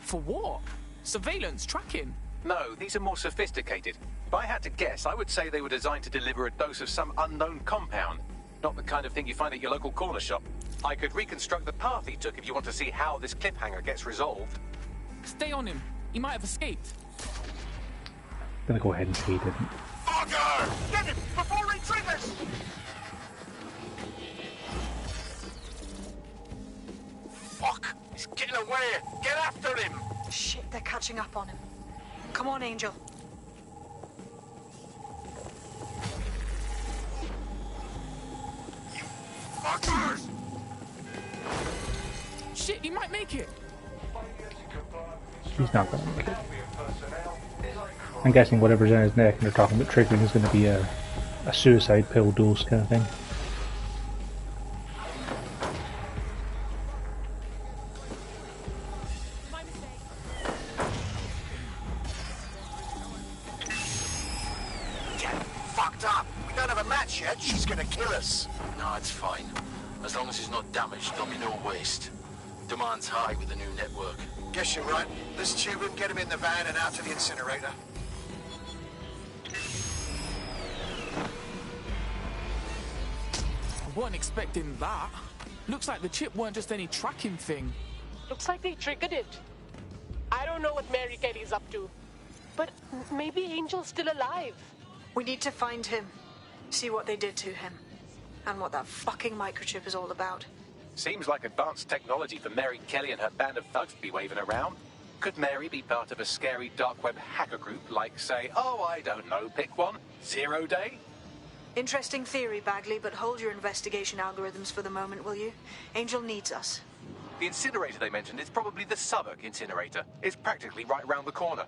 S4: For what? Surveillance, tracking?
S13: No, these are more sophisticated. If I had to guess, I would say they were designed to deliver a dose of some unknown compound. Not the kind of thing you find at your local corner shop. I could reconstruct the path he took if you want to see how this cliffhanger gets resolved.
S4: Stay on him. He might have escaped.
S1: I'm gonna go ahead and say he didn't.
S2: Fucker! Get him before he triggers!
S13: Fuck! He's getting away! Get after him!
S8: Shit, they're catching up on him. Come on, Angel.
S2: Fuckers!
S4: Shit, he might make it.
S1: He's not gonna make it. I'm guessing whatever's in his neck and they're talking about triggering is going to be a suicide pill dose kind of thing.
S2: She's gonna kill us.
S9: No, it's fine. As long as he's not damaged, there'll be no waste. Demand's high with the new network.
S2: Guess you're right. Let's tube him, get him in the van and out to the incinerator.
S4: I wasn't expecting that. Looks like the chip weren't just any tracking thing.
S17: Looks like they triggered it. I don't know what Mary Kelly's up to, but maybe Angel's still alive.
S8: We need to find him. See what they did to him. And what that fucking microchip is all about.
S13: Seems like advanced technology for Mary Kelly and her band of thugs to be waving around. Could Mary be part of a scary dark web hacker group like, say, oh, I don't know, pick one, 0 Day?
S8: Interesting theory, Bagley, but hold your investigation algorithms for the moment, will you? Angel needs us.
S13: The incinerator they mentioned is probably the Southwark incinerator. It's practically right round the corner.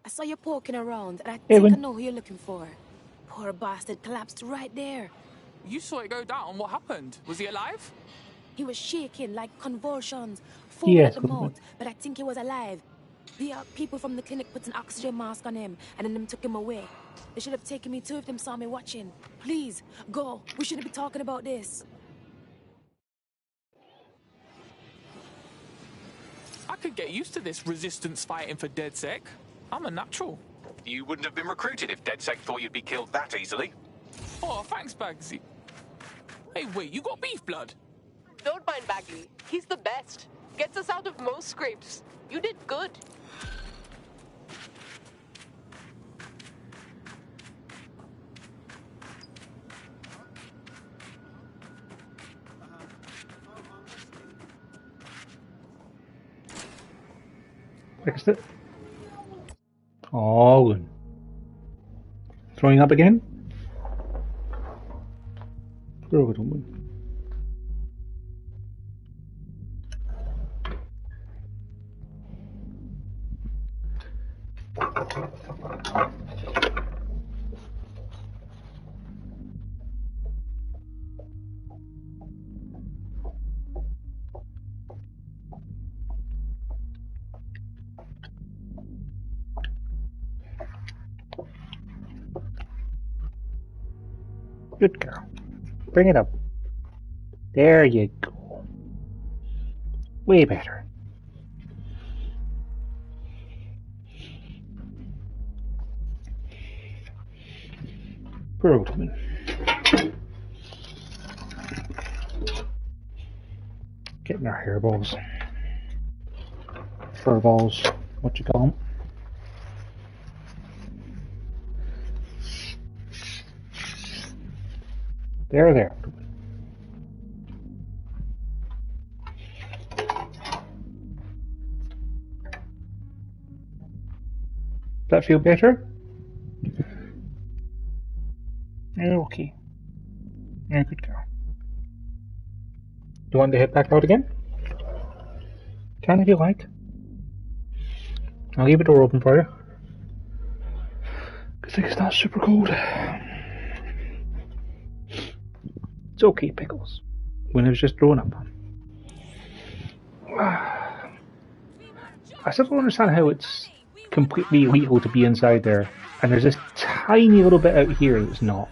S20: I saw you poking around, and I
S1: Hey,
S20: think I know who you're looking for. Poor bastard collapsed right there.
S4: You saw it go down. What happened? Was he alive?
S20: He was shaking like convulsions, foaming
S1: Yes,
S20: at the mouth, but I think he was alive. The people from the clinic put an oxygen mask on him, and then them took him away. They should have taken me too if them saw me watching. Please, go. We shouldn't be talking about this.
S4: I could get used to this resistance fighting for DedSec. I'm a natural.
S13: You wouldn't have been recruited if DedSec thought you'd be killed that easily.
S4: Oh, thanks, Bagsy. Hey, wait, you got beef blood?
S17: Don't mind Bagley. He's the best. Gets us out of most scrapes. You did good.
S1: Fixed it. Oh, good. Throwing up again? Throw it on. Good girl. Bring it up. There you go. Way better. Poor old woman. Getting our hairballs. Fur balls. What you call them? There. Does that feel better? Okay. Yeah, good girl. You want to head back out again? Can if you like. I'll leave the door open for you. Because it's not super cold. It's okay, Pickles. When it was just throwing up. I still don't understand how it's completely illegal to be inside there, and there's this tiny little bit out here that's not.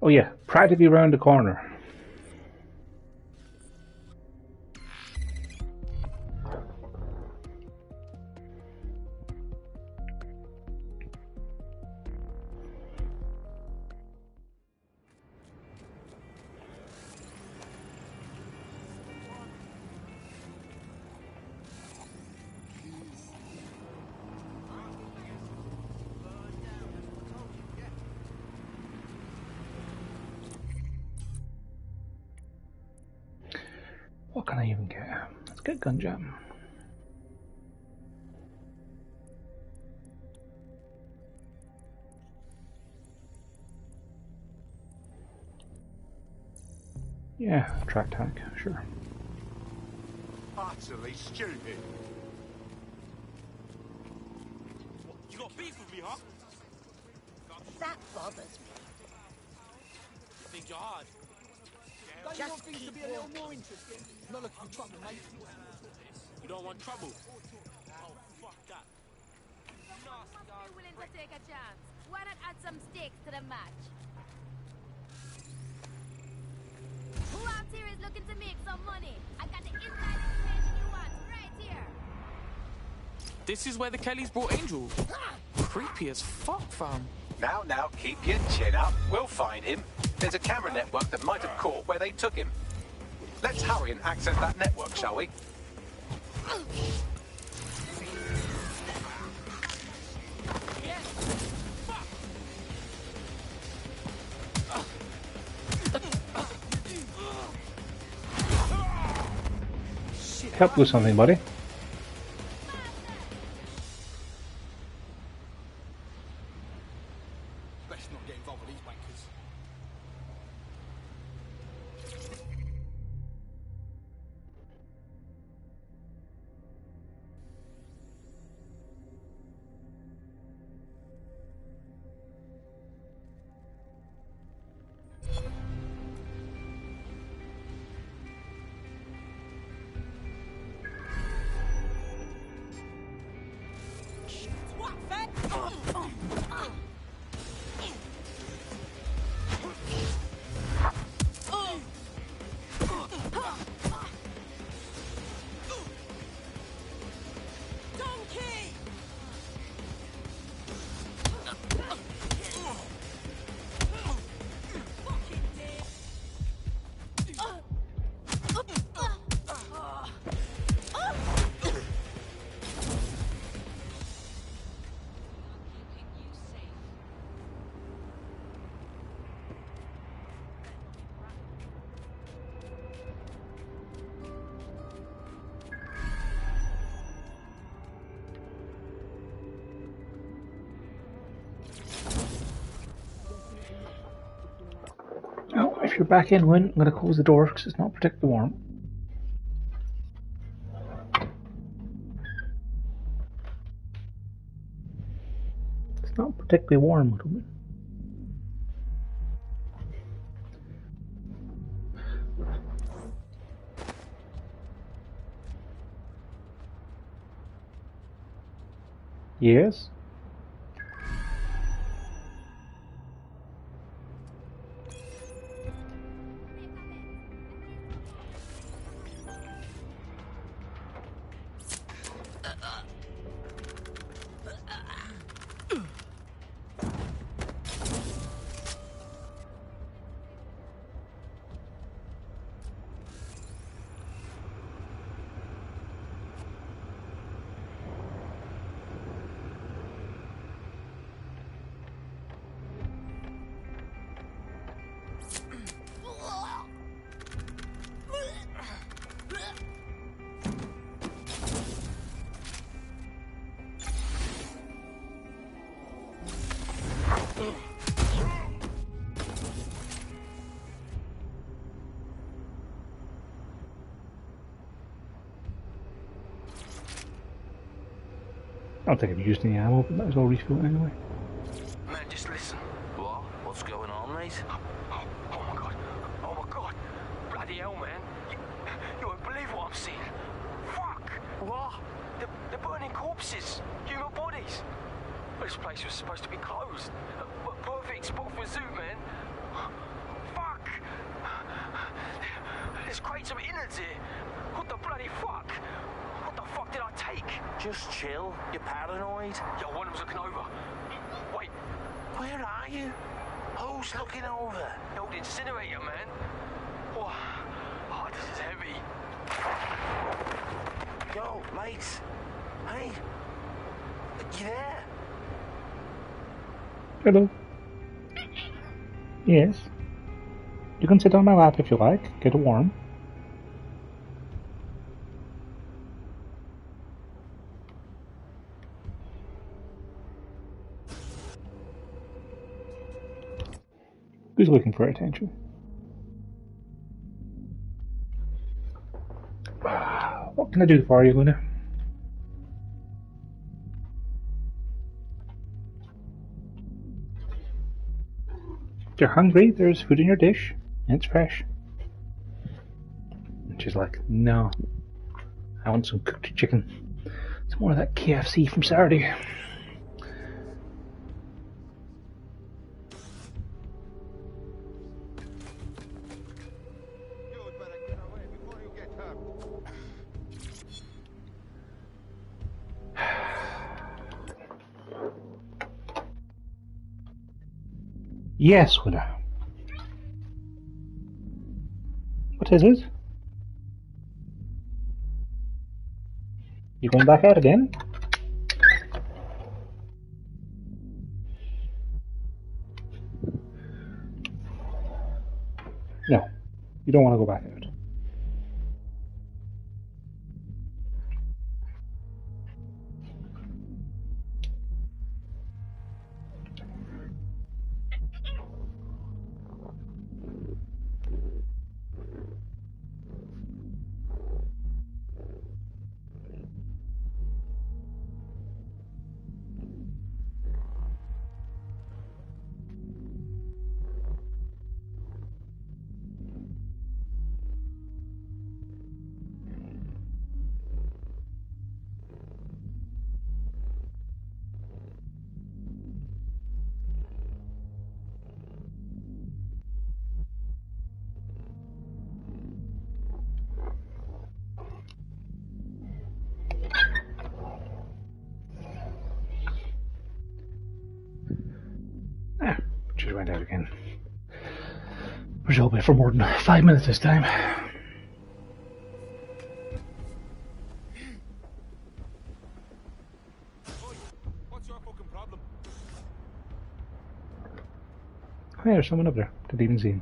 S1: Oh yeah, practically round the corner. What can I even get? Let's get gun jam. Yeah, track tank, sure.
S24: Utterly stupid.
S14: What, you got beef with me, huh?
S23: That bothers me.
S14: You think you're hard?
S24: Don't you want things to be a little more interesting? Not looking for trouble, mate.
S14: You don't want trouble? Oh, fuck that.
S11: Must be willing to take a chance. Why not add some stakes to the match? Who out here is looking to make some money? I got the inside information you want right here.
S4: This is where the Kellys brought Angel. Creepy as fuck, fam.
S13: Now, keep your chin up. We'll find him. There's a camera network that might have caught where they took him. Let's hurry and access that network, shall we?
S1: Help with something, buddy.
S14: Best not get involved with these wankers.
S1: If you're back in, Win, I'm going to close the door because it's not particularly warm. It's not particularly warm, Win. Yes? I don't think I've used any ammo, but might as well refill it anyway.
S9: Man, just listen. What? What's going on, mate? Oh my god. Oh my god. Bloody hell, man. You won't believe what I'm seeing. Fuck. What? They're burning corpses. Human bodies. This place was supposed to be closed. A perfect spot for a zoo, man. Fuck. There's crates of innards here. What the bloody fuck? What the fuck did I take? Just chill. You're paranoid. Yo, one of them's looking over. Wait. Where are you? Who's looking over? The old incinerator, man. Oh, this is heavy. Yo, mate. Hey. You there?
S1: Hello. Yes. You can sit on my lap if you like. Get warm. Who's looking for attention? What can I do for you, Luna? If you're hungry, there's food in your dish, and it's fresh. And she's like, no, I want some cooked chicken. It's more of that KFC from Saturday. Yes, Winner. What is it? You going back out again? No, you don't want to go back out. Just went out again. Presumably for more than 5 minutes this time.
S14: What's your fucking problem?
S1: Oh, yeah, there's someone up there. Didn't even see him.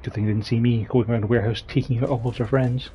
S1: Good thing they didn't see me going around the warehouse taking out all of their friends.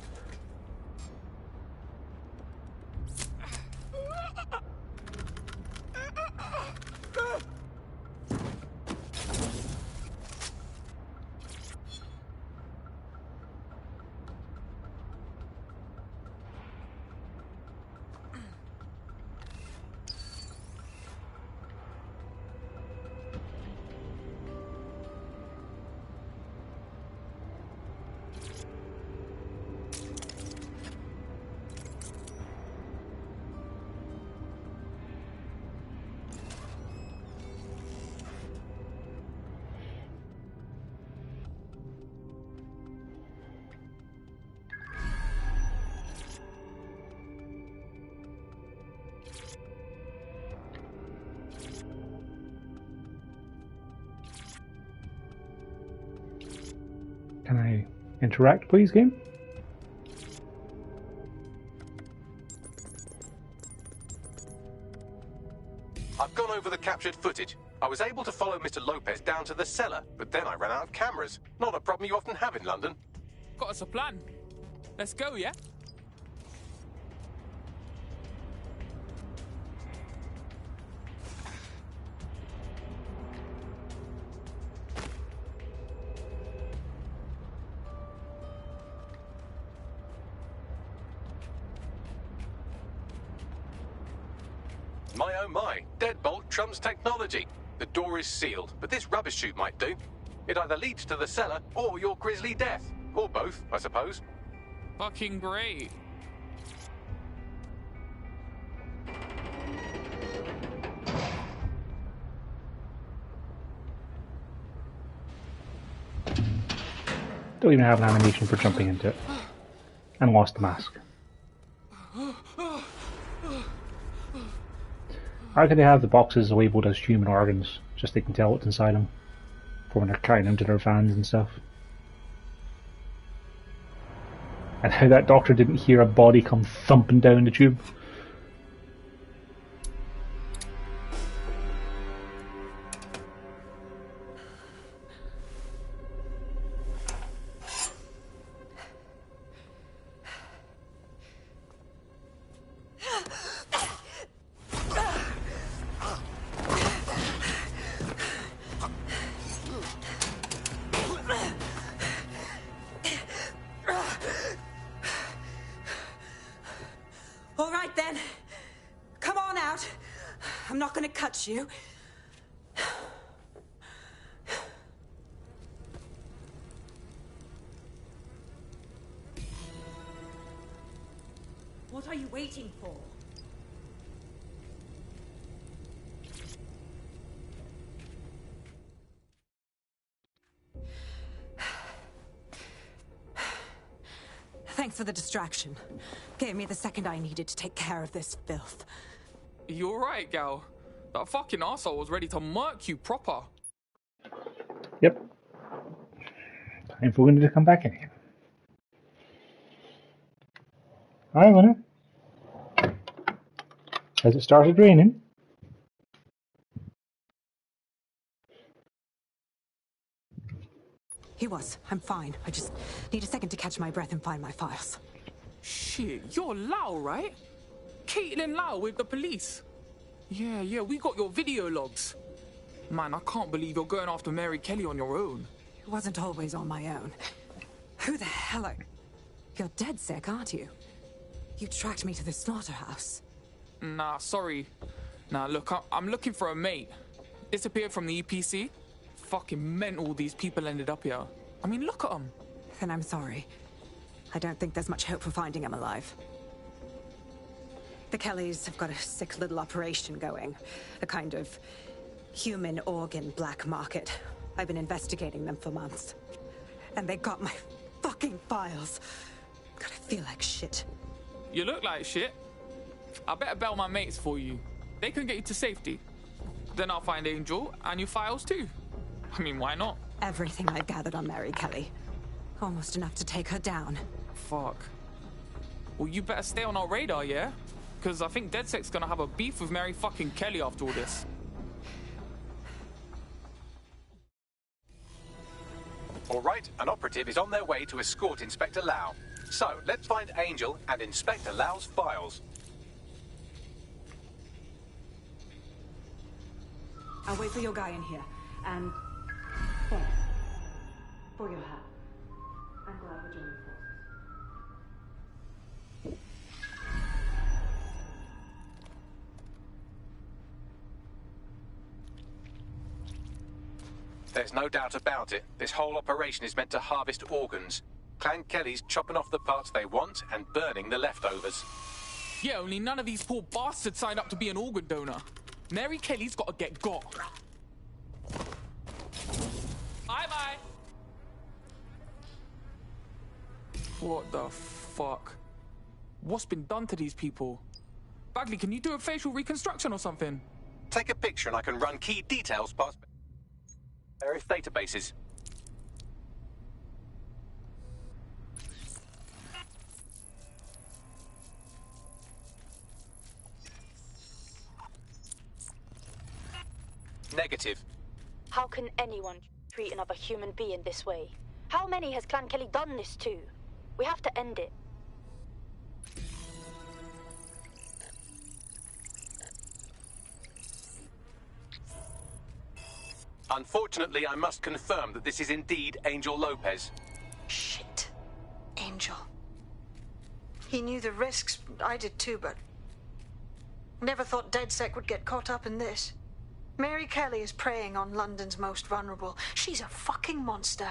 S1: Can I interact, please, game?
S13: I've gone over the captured footage. I was able to follow Mr. Lopez down to the cellar, but then I ran out of cameras. Not a problem you often have in London.
S4: Got us a plan. Let's go, yeah?
S13: My oh my, deadbolt trumps technology. The door is sealed, but this rubbish chute might do. It either leads to the cellar or your grisly death. Or both, I suppose.
S4: Fucking great.
S1: Don't even have an animation for jumping into it. And lost the mask. How can they have the boxes labelled as human organs, just so they can tell what's inside them for when they're carrying them to their vans and stuff? And how that doctor didn't hear a body come thumping down the tube.
S10: All right then. Come on out. I'm not gonna cut you.
S3: What are you waiting for?
S10: Thanks for the distraction. Gave me the second I needed to take care of this filth.
S4: You alright, gal? That fucking arsehole was ready to murk you proper.
S1: Yep. Time for Winnie to come back in here. Hi, Winnie. Has it started raining?
S10: He was. I'm fine. I just need a second to catch my breath and find my files.
S4: Shit, you're Lau, right? Caitlin Lau with the police. Yeah, we got your video logs. Man, I can't believe you're going after Mary Kelly on your own.
S10: It wasn't always on my own. Who the hell are... You're dead sick, aren't you? You tracked me to the slaughterhouse.
S4: Nah, sorry. Nah, look, I'm looking for a mate. Disappeared from the EPC. Fucking mental these people ended up here. I mean, look at them.
S10: Then I'm sorry. I don't think there's much hope for finding him alive. The Kellys have got a sick little operation going. A kind of human organ black market. I've been investigating them for months. And they got my fucking files. God, I feel like shit.
S4: You look like shit. I better bail my mates for you. They can get you to safety. Then I'll find Angel and your files too. I mean, why not?
S10: Everything I've gathered on Mary Kelly. Almost enough to take her down.
S4: Fuck. Well, you better stay on our radar, yeah? Because I think DedSec's gonna have a beef with Mary fucking Kelly after all this.
S13: All right, an operative is on their way to escort Inspector Lau. So, let's find Angel and Inspector Lau's files.
S10: I'll wait for your guy in here. And... thanks. For your help. I'm glad we're joining forces.
S13: There's no doubt about it. This whole operation is meant to harvest organs. Clan Kelly's chopping off the parts they want and burning the leftovers.
S4: Yeah, only none of these poor bastards signed up to be an organ donor. Mary Kelly's gotta get got. Bye-bye. What the fuck? What's been done to these people? Bagley, can you do a facial reconstruction or something?
S13: Take a picture and I can run key details past various databases. Negative.
S23: How can anyone treat another human being this way? How many has Clan Kelly done this to? We have to end it.
S13: Unfortunately, I must confirm that this is indeed Angel Lopez.
S8: Shit. Angel. He knew the risks. I did too, but... never thought DedSec would get caught up in this. Mary Kelly is preying on London's most vulnerable. She's a fucking monster.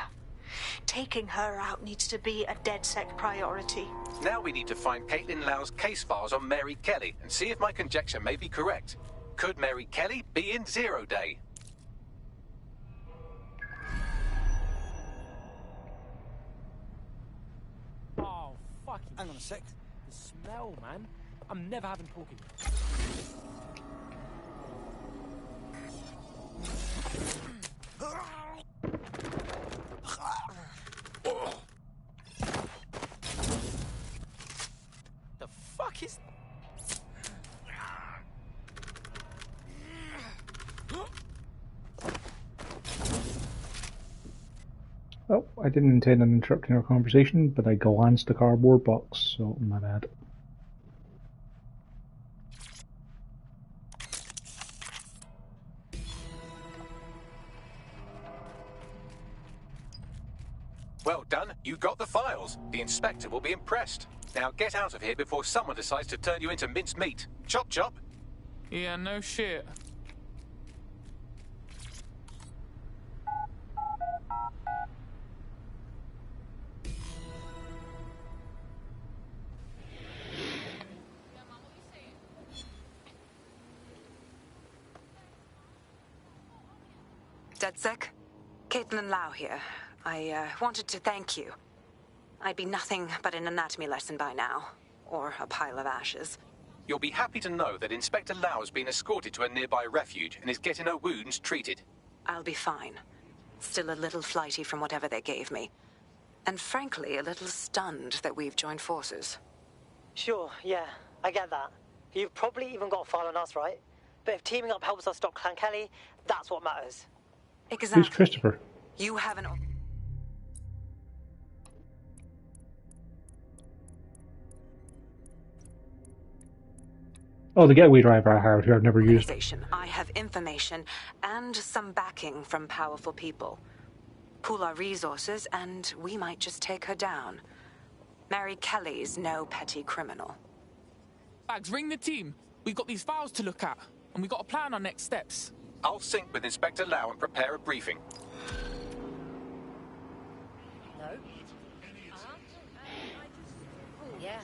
S8: Taking her out needs to be a DedSec priority.
S13: Now we need to find Caitlin Lau's case files on Mary Kelly and see if my conjecture may be correct. Could Mary Kelly be in Zero Day?
S14: Oh, fuck. Hang on a sec. The smell, man. I'm never having pork again. The fuck is...
S1: Oh, I didn't intend on interrupting our conversation, but I glanced the cardboard box, so my bad.
S13: Well done, you got the files. The inspector will be impressed. Now get out of here before someone decides to turn you into minced meat. Chop chop.
S4: Yeah, no shit.
S10: DedSec? Caitlin Lau here. I wanted to thank you. I'd be nothing but an anatomy lesson by now. Or a pile of ashes.
S13: You'll be happy to know that Inspector Lau has been escorted to a nearby refuge and is getting her wounds treated.
S10: I'll be fine. Still a little flighty from whatever they gave me. And frankly, a little stunned that we've joined forces.
S3: Sure, yeah, I get that. You've probably even got a file on us, right? But if teaming up helps us stop Clan Kelly, that's what matters.
S10: Exactly.
S1: Who's Christopher?
S10: You haven't...
S1: Oh, the getaway driver I hired, who I've never used.
S10: I have information and some backing from powerful people. Pool our resources and we might just take her down. Mary Kelly's no petty criminal.
S4: Bags, ring the team. We've got these files to look at, and we got a plan on next steps.
S13: I'll sync with Inspector Lau and prepare a briefing.
S11: No? Yeah.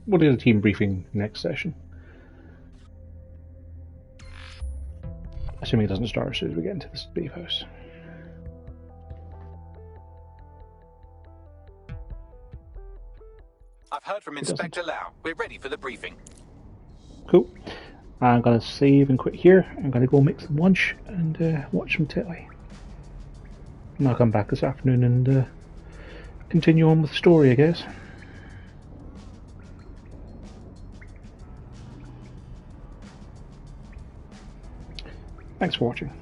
S1: We'll do the team briefing next session. Assuming it doesn't start as soon as we get into this beef house.
S13: I've heard from Inspector Lau. We're ready for the briefing.
S1: Cool. I'm gonna save and quit here. I'm gonna go make some lunch and watch some telly. And I'll come back this afternoon and continue on with the story, I guess. Thanks for watching.